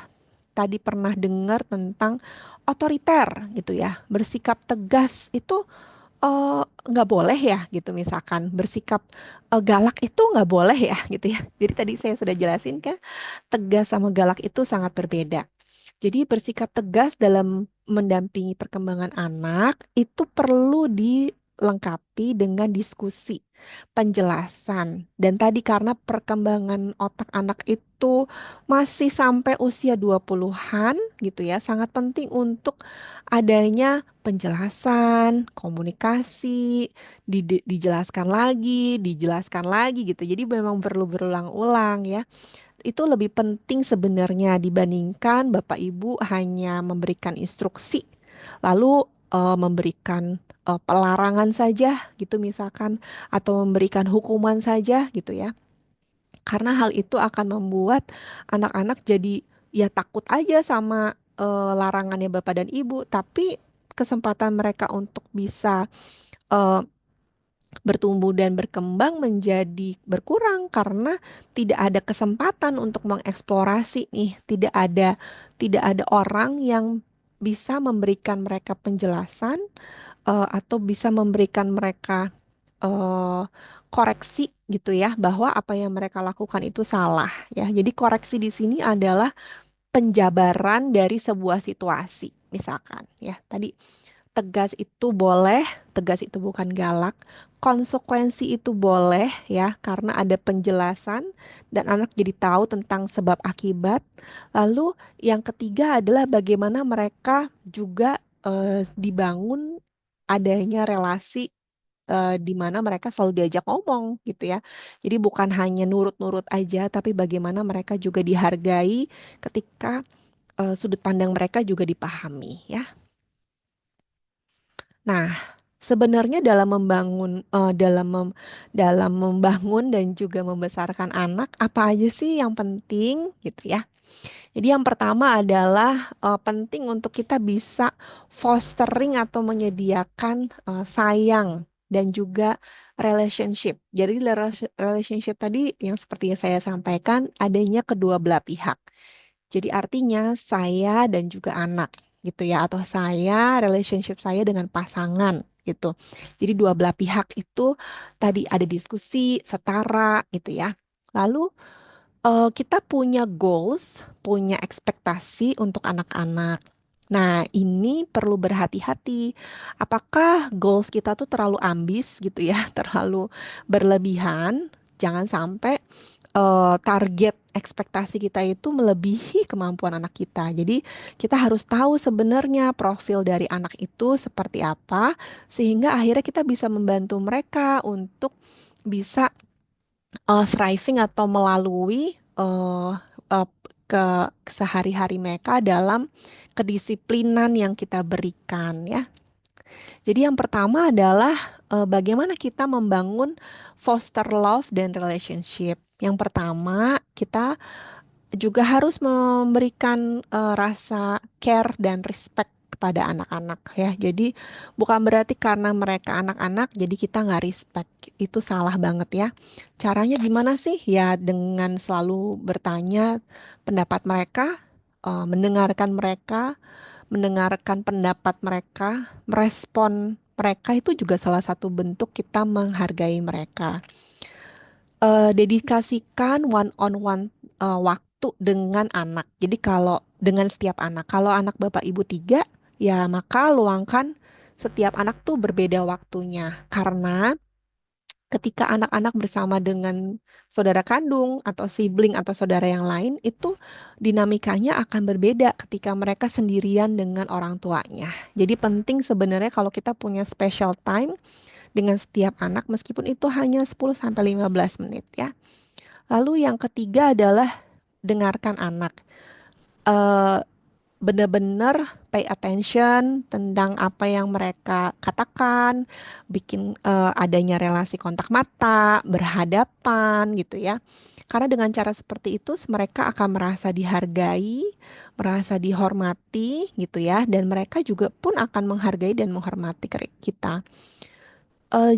tadi pernah dengar tentang otoriter gitu ya, bersikap tegas itu eh, nggak boleh ya gitu misalkan bersikap galak itu nggak boleh ya gitu ya. Jadi tadi saya sudah jelasin kan tegas sama galak itu sangat berbeda. Jadi bersikap tegas dalam mendampingi perkembangan anak itu perlu dilengkapi dengan diskusi, penjelasan. Dan tadi karena perkembangan otak anak itu masih sampai usia 20-an gitu ya, sangat penting untuk adanya penjelasan, komunikasi, dijelaskan lagi gitu. Jadi memang perlu berulang-ulang ya. Itu lebih penting sebenarnya dibandingkan Bapak Ibu hanya memberikan instruksi, lalu memberikan pelarangan saja gitu misalkan, atau memberikan hukuman saja gitu ya. Karena hal itu akan membuat anak-anak jadi ya takut aja sama larangannya Bapak dan Ibu, tapi kesempatan mereka untuk bisa eh, bertumbuh dan berkembang menjadi berkurang karena tidak ada kesempatan untuk mengeksplorasi nih, tidak ada orang yang bisa memberikan mereka penjelasan atau bisa memberikan mereka eh, koreksi gitu ya bahwa apa yang mereka lakukan itu salah ya. Jadi koreksi di sini adalah penjabaran dari sebuah situasi misalkan ya. Tadi tegas itu boleh, tegas itu bukan galak. Konsekuensi itu boleh ya, karena ada penjelasan dan anak jadi tahu tentang sebab akibat. Lalu yang ketiga adalah bagaimana mereka juga dibangun adanya relasi di mana mereka selalu diajak ngomong gitu ya. Jadi bukan hanya nurut-nurut aja, tapi bagaimana mereka juga dihargai ketika sudut pandang mereka juga dipahami ya. Nah, sebenarnya dalam membangun dan juga membesarkan anak apa aja sih yang penting gitu ya. Jadi yang pertama adalah penting untuk kita bisa fostering atau menyediakan sayang dan juga relationship. Jadi relationship tadi yang seperti yang saya sampaikan adanya kedua belah pihak. Jadi artinya saya dan juga anak gitu ya, atau relationship saya dengan pasangan gitu. Jadi dua belah pihak itu tadi ada diskusi setara gitu ya. Lalu kita punya goals, punya ekspektasi untuk anak-anak. Nah, ini perlu berhati-hati. Apakah goals kita tuh terlalu ambis gitu ya, terlalu berlebihan? Jangan sampai target ekspektasi kita itu melebihi kemampuan anak kita. Jadi, kita harus tahu sebenarnya profil dari anak itu seperti apa, sehingga akhirnya kita bisa membantu mereka untuk bisa thriving atau melalui eh, ke sehari-hari mereka dalam kedisiplinan yang kita berikan ya. Jadi yang pertama adalah bagaimana kita membangun foster love dan relationship. Yang pertama, kita juga harus memberikan rasa care dan respect kepada anak-anak ya. Jadi bukan berarti karena mereka anak-anak jadi kita nggak respect. Itu salah banget ya. Caranya gimana sih? Ya dengan selalu bertanya pendapat mereka, mendengarkan pendapat mereka, merespon mereka itu juga salah satu bentuk kita menghargai mereka. Dedikasikan one on one waktu dengan anak. Jadi kalau dengan setiap anak, kalau anak Bapak Ibu tiga, ya maka luangkan setiap anak tuh berbeda waktunya. Karena Ketika anak-anak bersama dengan saudara kandung atau sibling atau saudara yang lain, itu dinamikanya akan berbeda ketika mereka sendirian dengan orang tuanya. Jadi penting sebenarnya kalau kita punya special time dengan setiap anak meskipun itu hanya 10 sampai 15 menit ya. Lalu yang ketiga adalah dengarkan anak. Eh, Benar-benar pay attention tentang apa yang mereka katakan, bikin adanya relasi kontak mata, berhadapan gitu ya. Karena dengan cara seperti itu mereka akan merasa dihargai, merasa dihormati gitu ya, dan mereka juga pun akan menghargai dan menghormati kita.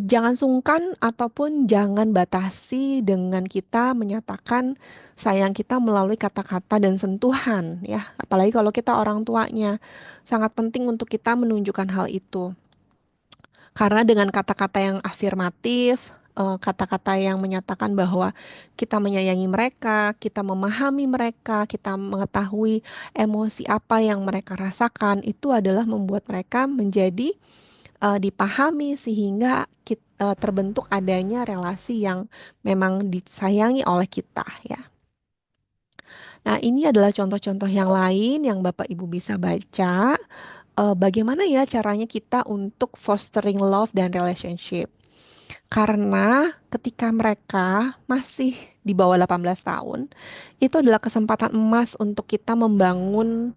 Jangan sungkan ataupun jangan batasi dengan kita menyatakan sayang kita melalui kata-kata dan sentuhan ya. Apalagi kalau kita orang tuanya. Sangat penting untuk kita menunjukkan hal itu. Karena dengan kata-kata yang afirmatif, kata-kata yang menyatakan bahwa kita menyayangi mereka, kita memahami mereka, kita mengetahui emosi apa yang mereka rasakan, itu adalah membuat mereka menjadi dipahami sehingga terbentuk adanya relasi yang memang disayangi oleh kita ya. Nah, ini adalah contoh-contoh yang lain yang Bapak Ibu bisa baca. Bagaimana ya caranya kita untuk fostering love dan relationship? Karena ketika mereka masih di bawah 18 tahun, itu adalah kesempatan emas untuk kita membangun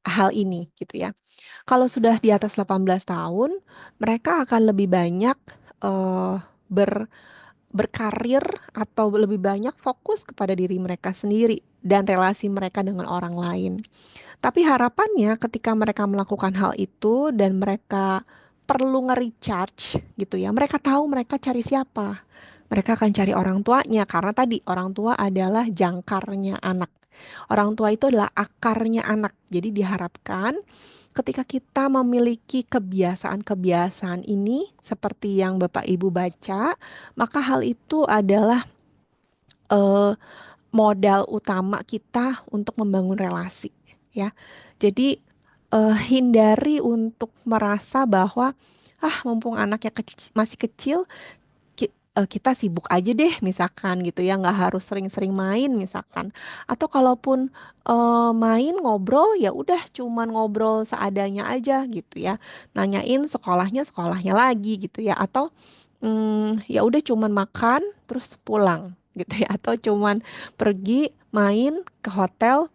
hal ini gitu ya. Kalau sudah di atas 18 tahun, mereka akan lebih banyak eh, ber, berkarir atau lebih banyak fokus kepada diri mereka sendiri dan relasi mereka dengan orang lain. Tapi harapannya ketika mereka melakukan hal itu dan mereka perlu nge-recharge gitu ya, mereka tahu mereka cari siapa. Mereka akan cari orang tuanya karena tadi orang tua adalah jangkarnya anak. Orang tua itu adalah akarnya anak. Jadi diharapkan ketika kita memiliki kebiasaan-kebiasaan ini seperti yang Bapak Ibu baca, maka hal itu adalah eh, modal utama kita untuk membangun relasi, ya. Jadi hindari untuk merasa bahwa mumpung anaknya masih kecil, kita sibuk aja deh misalkan gitu ya, nggak harus sering-sering main misalkan. Atau kalaupun main ngobrol ya udah cuman ngobrol seadanya aja gitu ya. Nanyain sekolahnya lagi gitu ya. Atau ya udah cuman makan terus pulang gitu ya. Atau cuman pergi main ke hotel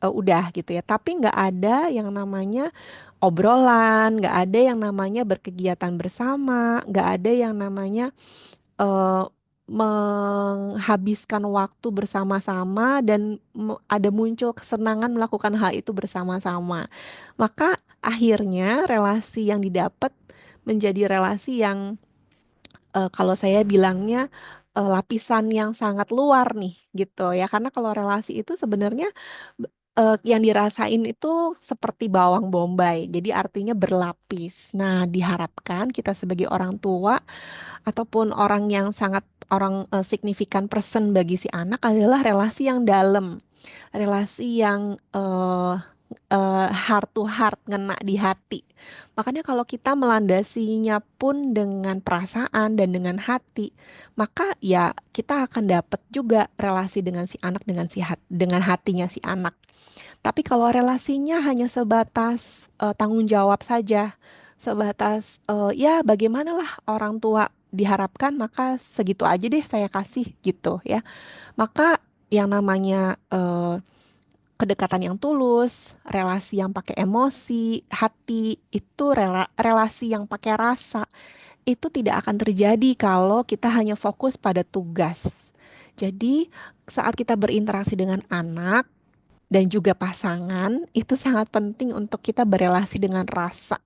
udah gitu ya. Tapi nggak ada yang namanya obrolan, nggak ada yang namanya berkegiatan bersama, nggak ada yang namanya eh, menghabiskan waktu bersama-sama dan ada muncul kesenangan melakukan hal itu bersama-sama. Maka akhirnya relasi yang didapat menjadi relasi yang kalau saya bilangnya lapisan yang sangat luar nih gitu ya. Karena kalau relasi itu sebenarnya yang dirasain itu seperti bawang bombay. Jadi artinya berlapis. Nah, diharapkan kita sebagai orang tua ataupun orang yang sangat signifikan person bagi si anak adalah relasi yang dalam, relasi yang heart to heart, ngena di hati. Makanya kalau kita melandasinya pun dengan perasaan dan dengan hati, maka ya kita akan dapat juga relasi dengan si anak dengan hatinya si anak. Tapi kalau relasinya hanya sebatas tanggung jawab saja, sebatas ya bagaimanalah orang tua diharapkan, maka segitu aja deh saya kasih gitu ya. Maka yang namanya kedekatan yang tulus, relasi yang pakai emosi, hati, itu relasi yang pakai rasa, itu tidak akan terjadi kalau kita hanya fokus pada tugas. Jadi, saat kita berinteraksi dengan anak dan juga pasangan, itu sangat penting untuk kita berelasi dengan rasa.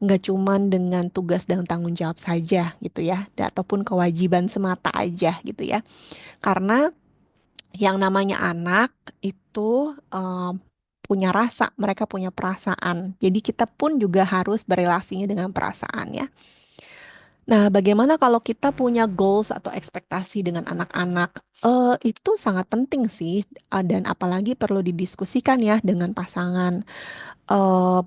Nggak cuman dengan tugas dan tanggung jawab saja gitu ya, ataupun kewajiban semata aja gitu ya. Karena yang namanya anak itu punya rasa, mereka punya perasaan. Jadi kita pun juga harus berelasinya dengan perasaan ya. Nah, bagaimana kalau kita punya goals atau ekspektasi dengan anak-anak? Itu sangat penting sih, dan apalagi perlu didiskusikan ya dengan pasangan.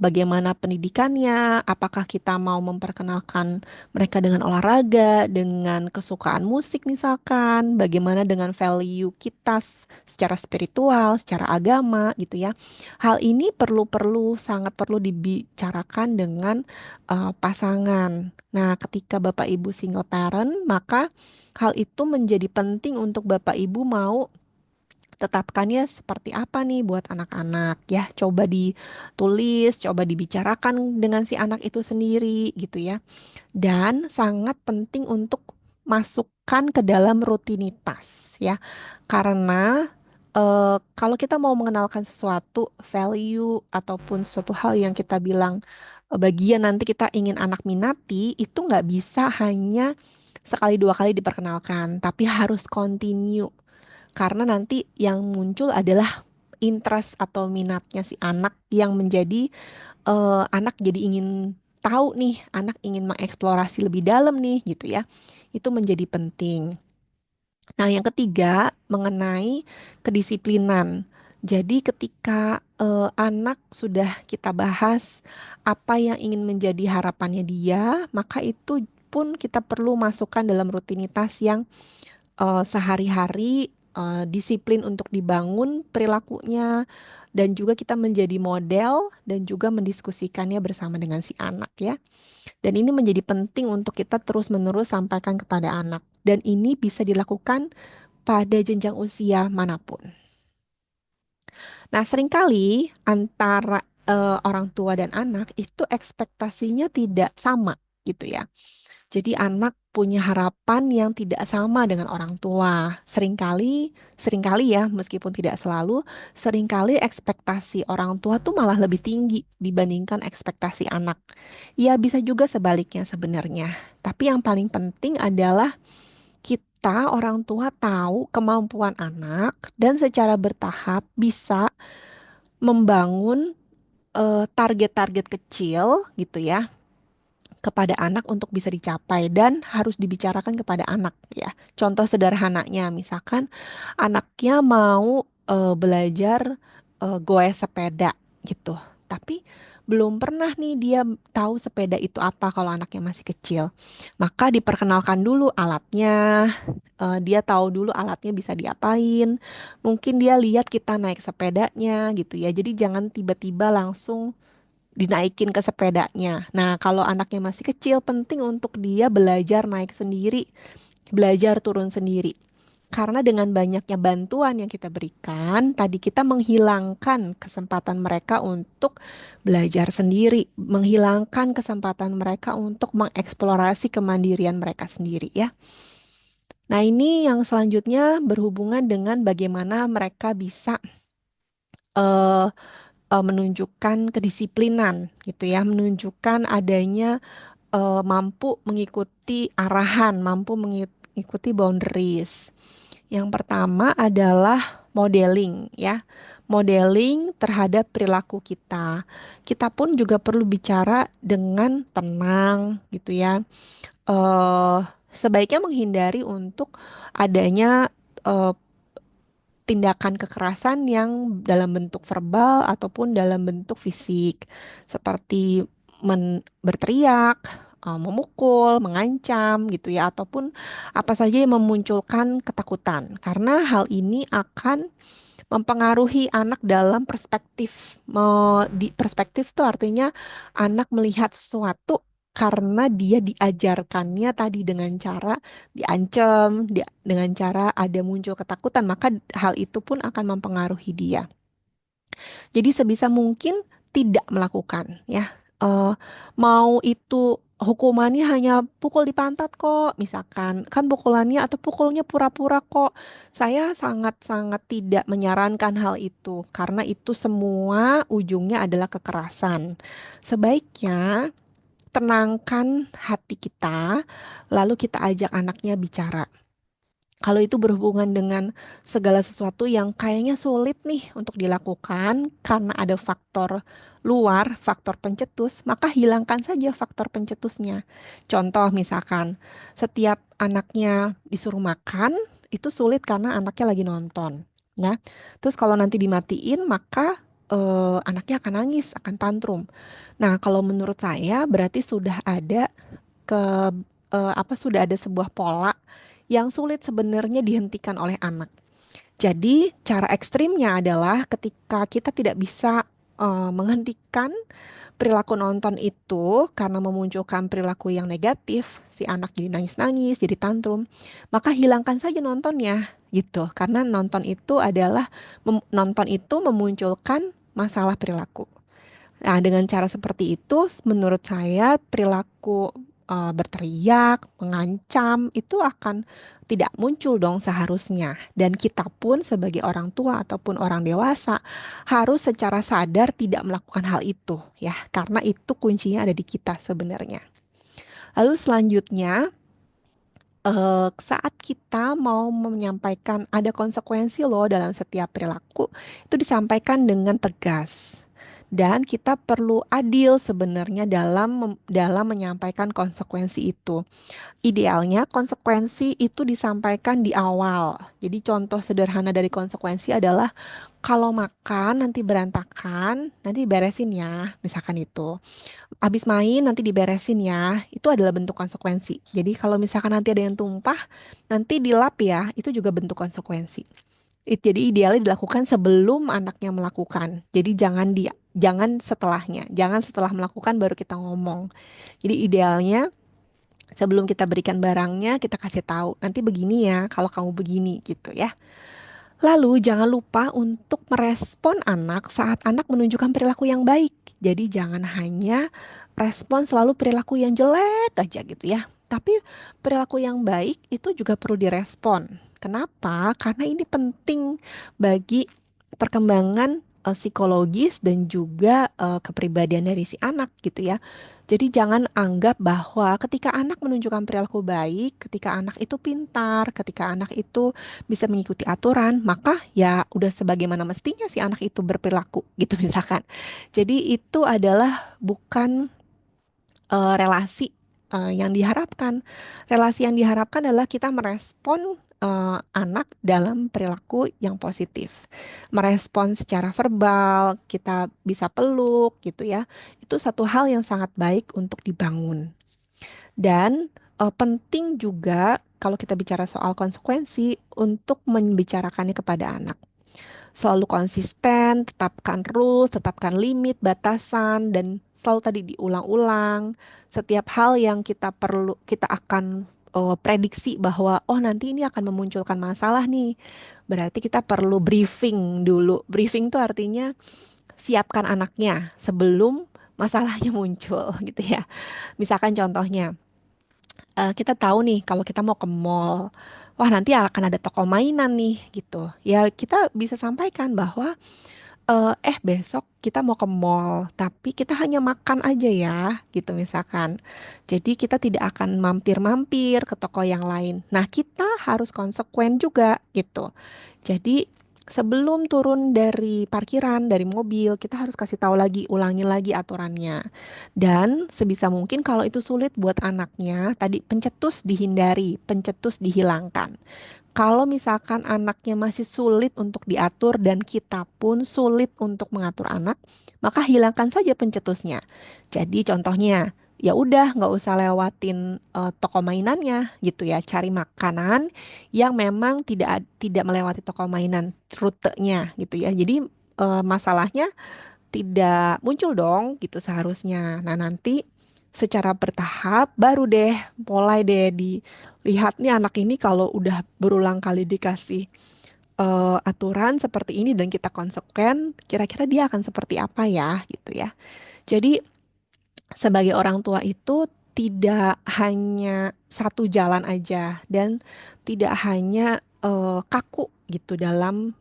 Bagaimana pendidikannya, apakah kita mau memperkenalkan mereka dengan olahraga, dengan kesukaan musik misalkan, bagaimana dengan value kita secara spiritual, secara agama gitu ya. Hal ini sangat perlu dibicarakan dengan pasangan. Nah, ketika Bapak Ibu single parent, maka hal itu menjadi penting untuk Bapak Ibu mau tetapkannya seperti apa nih buat anak-anak ya. Coba ditulis, coba dibicarakan dengan si anak itu sendiri gitu ya. Dan sangat penting untuk masukkan ke dalam rutinitas ya. Karena kalau kita mau mengenalkan sesuatu value ataupun suatu hal yang kita bilang bagian nanti kita ingin anak minati, itu nggak bisa hanya sekali dua kali diperkenalkan, tapi harus continue. Karena nanti yang muncul adalah interest atau minatnya si anak yang menjadi anak jadi ingin tahu nih, anak ingin mengeksplorasi lebih dalam nih gitu ya. Itu menjadi penting. Nah, yang ketiga mengenai kedisiplinan. Jadi ketika anak sudah kita bahas apa yang ingin menjadi harapannya dia, maka itu pun kita perlu masukkan dalam rutinitas yang sehari-hari, disiplin untuk dibangun perilakunya, dan juga kita menjadi model dan juga mendiskusikannya bersama dengan si anak ya. Dan ini menjadi penting untuk kita terus-menerus sampaikan kepada anak. Dan ini bisa dilakukan pada jenjang usia manapun. Nah, seringkali antara orang tua dan anak itu ekspektasinya tidak sama gitu ya. Jadi anak punya harapan yang tidak sama dengan orang tua. Seringkali ya, meskipun tidak selalu, seringkali ekspektasi orang tua tuh malah lebih tinggi dibandingkan ekspektasi anak. Ya, bisa juga sebaliknya sebenarnya. Tapi yang paling penting adalah kita orang tua tahu kemampuan anak dan secara bertahap bisa membangun target-target kecil gitu ya kepada anak untuk bisa dicapai dan harus dibicarakan kepada anak ya. Contoh sederhananya misalkan anaknya mau belajar goes sepeda gitu. Tapi belum pernah nih dia tahu sepeda itu apa kalau anaknya masih kecil. Maka diperkenalkan dulu alatnya, dia tahu dulu alatnya bisa diapain. Mungkin dia lihat kita naik sepedanya gitu ya. Jadi jangan tiba-tiba langsung dinaikin ke sepedanya. Nah, kalau anaknya masih kecil, penting untuk dia belajar naik sendiri, belajar turun sendiri. Karena dengan banyaknya bantuan yang kita berikan, tadi kita menghilangkan kesempatan mereka untuk belajar sendiri, menghilangkan kesempatan mereka untuk mengeksplorasi kemandirian mereka sendiri ya. Nah, ini yang selanjutnya berhubungan dengan bagaimana mereka bisa eh, menunjukkan kedisiplinan gitu ya, menunjukkan adanya mampu mengikuti arahan, mampu mengikuti boundaries. Yang pertama adalah modeling ya. Modeling terhadap perilaku kita. Kita pun juga perlu bicara dengan tenang gitu ya. eh Sebaiknya menghindari untuk adanya eh, tindakan kekerasan yang dalam bentuk verbal ataupun dalam bentuk fisik, seperti berteriak, memukul, mengancam gitu ya, ataupun apa saja yang memunculkan ketakutan. Karena hal ini akan mempengaruhi anak dalam perspektif. Di perspektif itu artinya anak melihat sesuatu karena dia diajarkannya tadi dengan cara diancam, dengan cara ada muncul ketakutan, maka hal itu pun akan mempengaruhi dia. Jadi sebisa mungkin tidak melakukan ya. Eh, Mau itu hukumannya hanya pukul di pantat kok, misalkan kan pukulannya atau pukulnya pura-pura kok. Saya sangat-sangat tidak menyarankan hal itu karena itu semua ujungnya adalah kekerasan. Sebaiknya tenangkan hati kita, lalu kita ajak anaknya bicara. Kalau itu berhubungan dengan segala sesuatu yang kayaknya sulit nih untuk dilakukan karena ada faktor luar, faktor pencetus, maka hilangkan saja faktor pencetusnya. Contoh misalkan, setiap anaknya disuruh makan, itu sulit karena anaknya lagi nonton. Ya, terus kalau nanti dimatiin, maka anaknya akan nangis, akan tantrum. Nah, kalau menurut saya berarti sudah ada ke sudah ada sebuah pola yang sulit sebenarnya dihentikan oleh anak. Jadi, cara ekstrimnya adalah ketika kita tidak bisa menghentikan perilaku nonton itu karena memunculkan perilaku yang negatif, si anak jadi nangis-nangis, jadi tantrum, maka hilangkan saja nontonnya gitu. Karena nonton itu memunculkan masalah perilaku. Nah, dengan cara seperti itu, menurut saya perilaku berteriak, mengancam itu akan tidak muncul dong seharusnya. Dan kita pun sebagai orang tua ataupun orang dewasa harus secara sadar tidak melakukan hal itu ya, karena itu kuncinya ada di kita sebenarnya. Lalu selanjutnya, saat kita mau menyampaikan ada konsekuensi loh dalam setiap perilaku, itu disampaikan dengan tegas. Dan kita perlu adil sebenarnya dalam menyampaikan konsekuensi itu. Idealnya konsekuensi itu disampaikan di awal. Jadi contoh sederhana dari konsekuensi adalah kalau makan nanti berantakan, nanti beresin ya, misalkan itu. Habis main nanti diberesin ya, itu adalah bentuk konsekuensi. Jadi kalau misalkan nanti ada yang tumpah, nanti dilap ya, itu juga bentuk konsekuensi. Jadi idealnya dilakukan sebelum anaknya melakukan. Jadi jangan setelahnya. Jangan setelah melakukan baru kita ngomong. Jadi idealnya sebelum kita berikan barangnya kita kasih tahu. Nanti begini ya kalau kamu begini gitu ya. Lalu jangan lupa untuk merespon anak saat anak menunjukkan perilaku yang baik. Jadi jangan hanya respon selalu perilaku yang jelek aja gitu ya. Tapi perilaku yang baik itu juga perlu direspon. Kenapa? Karena ini penting bagi perkembangan psikologis dan juga kepribadian dari si anak gitu ya. Jadi jangan anggap bahwa ketika anak menunjukkan perilaku baik, ketika anak itu pintar, ketika anak itu bisa mengikuti aturan, maka ya udah sebagaimana mestinya si anak itu berperilaku gitu misalkan. Jadi itu adalah bukan relasi yang diharapkan. Relasi yang diharapkan adalah kita merespon anak dalam perilaku yang positif. Merespon secara verbal, kita bisa peluk gitu ya. Itu satu hal yang sangat baik untuk dibangun. Dan penting juga kalau kita bicara soal konsekuensi untuk membicarakannya kepada anak. Selalu konsisten, tetapkan rules, tetapkan limit, batasan, dan selalu tadi diulang-ulang. Setiap hal yang kita akan prediksi bahwa oh nanti ini akan memunculkan masalah nih. Berarti kita perlu briefing dulu. Briefing itu artinya siapkan anaknya sebelum masalahnya muncul gitu ya. Misalkan contohnya, kita tahu nih kalau kita mau ke mall, wah nanti akan ada toko mainan nih gitu. Ya kita bisa sampaikan bahwa besok kita mau ke mall, tapi kita hanya makan aja ya, gitu misalkan. Jadi kita tidak akan mampir-mampir ke toko yang lain. Nah, kita harus konsekuen juga gitu. Jadi sebelum turun dari parkiran, dari mobil, kita harus kasih tahu lagi, ulangi lagi aturannya. Dan sebisa mungkin kalau itu sulit buat anaknya, tadi pencetus dihindari, pencetus dihilangkan. Kalau misalkan anaknya masih sulit untuk diatur dan kita pun sulit untuk mengatur anak, maka hilangkan saja pencetusnya. Jadi contohnya, ya udah nggak usah lewatin toko mainannya gitu ya. Cari makanan yang memang tidak melewati toko mainan rutenya gitu ya. Jadi masalahnya tidak muncul dong gitu seharusnya. Nah, nanti secara bertahap baru deh mulai deh dilihat nih anak ini kalau udah berulang kali dikasih aturan seperti ini dan kita konsekuen, kira-kira dia akan seperti apa ya gitu ya. Jadi sebagai orang tua itu tidak hanya satu jalan aja dan tidak hanya kaku gitu dalam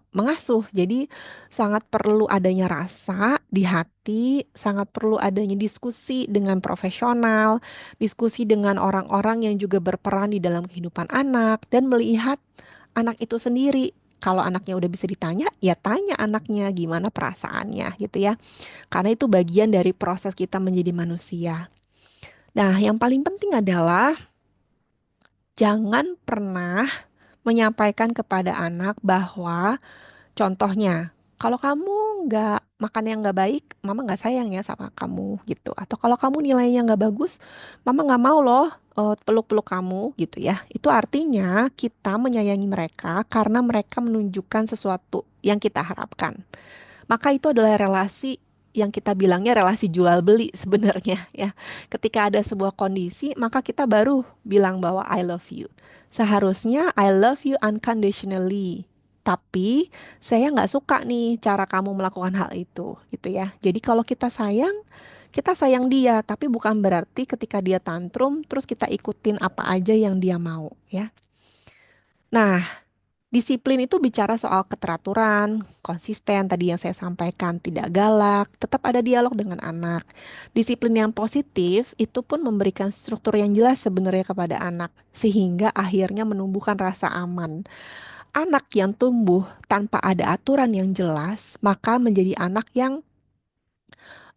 mengasuh. Jadi sangat perlu adanya rasa di hati, sangat perlu adanya diskusi dengan profesional, diskusi dengan orang-orang yang juga berperan di dalam kehidupan anak, dan melihat anak itu sendiri. Kalau anaknya udah bisa ditanya, ya tanya anaknya gimana perasaannya gitu ya. Karena itu bagian dari proses kita menjadi manusia. Nah, yang paling penting adalah jangan pernah menyampaikan kepada anak bahwa contohnya, kalau kamu nggak makan yang nggak baik, mama nggak sayang ya sama kamu gitu. Atau kalau kamu nilainya nggak bagus, mama nggak mau loh peluk-peluk kamu gitu ya. Itu artinya kita menyayangi mereka karena mereka menunjukkan sesuatu yang kita harapkan. Maka itu adalah relasi yang kita bilangnya relasi jual beli sebenarnya ya. Ketika ada sebuah kondisi, maka kita baru bilang bahwa I love you. Seharusnya I love you unconditionally. Tapi saya nggak suka nih cara kamu melakukan hal itu, gitu ya. Jadi kalau kita sayang dia, tapi bukan berarti ketika dia tantrum, terus kita ikutin apa aja yang dia mau, ya. Nah, disiplin itu bicara soal keteraturan, konsisten tadi yang saya sampaikan, tidak galak, tetap ada dialog dengan anak. Disiplin yang positif itu pun memberikan struktur yang jelas sebenarnya kepada anak, sehingga akhirnya menumbuhkan rasa aman. Anak yang tumbuh tanpa ada aturan yang jelas, maka menjadi anak yang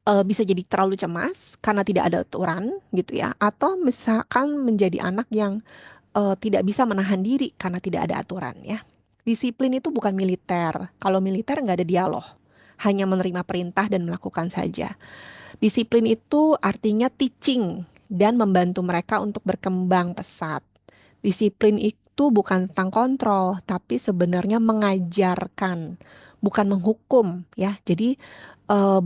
bisa jadi terlalu cemas karena tidak ada aturan gitu ya, atau misalkan menjadi anak yang tidak bisa menahan diri karena tidak ada aturan ya. Disiplin itu bukan militer. Kalau militer nggak ada dialog, hanya menerima perintah dan melakukan saja. Disiplin itu artinya teaching dan membantu mereka untuk berkembang pesat. Disiplin itu bukan tentang kontrol, tapi sebenarnya mengajarkan, bukan menghukum ya. Jadi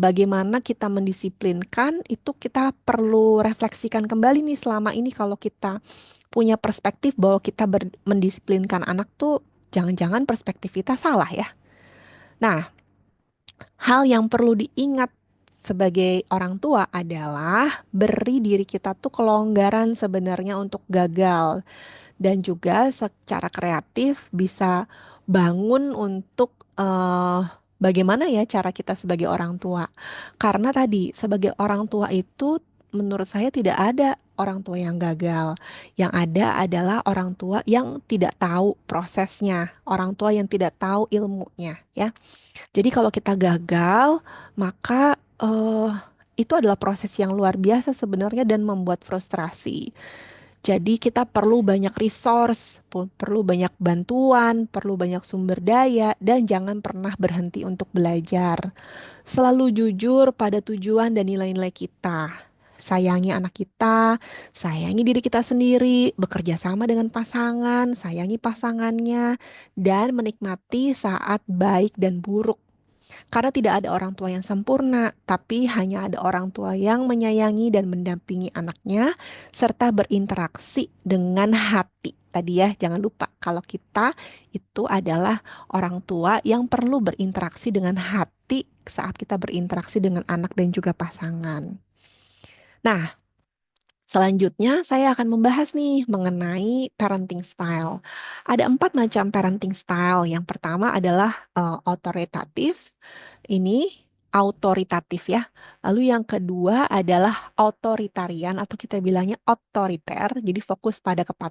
bagaimana kita mendisiplinkan itu kita perlu refleksikan kembali nih selama ini kalau kita punya perspektif bahwa kita mendisiplinkan anak tuh jangan-jangan perspektif kita salah ya. Nah, hal yang perlu diingat sebagai orang tua adalah beri diri kita tuh kelonggaran sebenarnya untuk gagal dan juga secara kreatif bisa bangun untuk bagaimana ya cara kita sebagai orang tua. Karena tadi sebagai orang tua itu menurut saya tidak ada orang tua yang gagal. Yang ada adalah orang tua yang tidak tahu prosesnya, orang tua yang tidak tahu ilmunya ya. Jadi kalau kita gagal, maka itu adalah proses yang luar biasa sebenarnya dan membuat frustrasi. Jadi kita perlu banyak resource, perlu banyak bantuan, perlu banyak sumber daya, dan jangan pernah berhenti untuk belajar. Selalu jujur pada tujuan dan nilai-nilai kita. Sayangi anak kita, sayangi diri kita sendiri, bekerja sama dengan pasangan, sayangi pasangannya, dan menikmati saat baik dan buruk. Karena tidak ada orang tua yang sempurna, tapi hanya ada orang tua yang menyayangi dan mendampingi anaknya, serta berinteraksi dengan hati. Tadi ya, jangan lupa kalau kita itu adalah orang tua yang perlu berinteraksi dengan hati saat kita berinteraksi dengan anak dan juga pasangan. Nah, selanjutnya, saya akan membahas nih mengenai parenting style. Ada 4 macam parenting style. Yang pertama adalah autoritatif. Ini autoritatif ya. Lalu yang kedua adalah otoritarian atau kita bilangnya otoriter. Jadi fokus pada kepatuhan.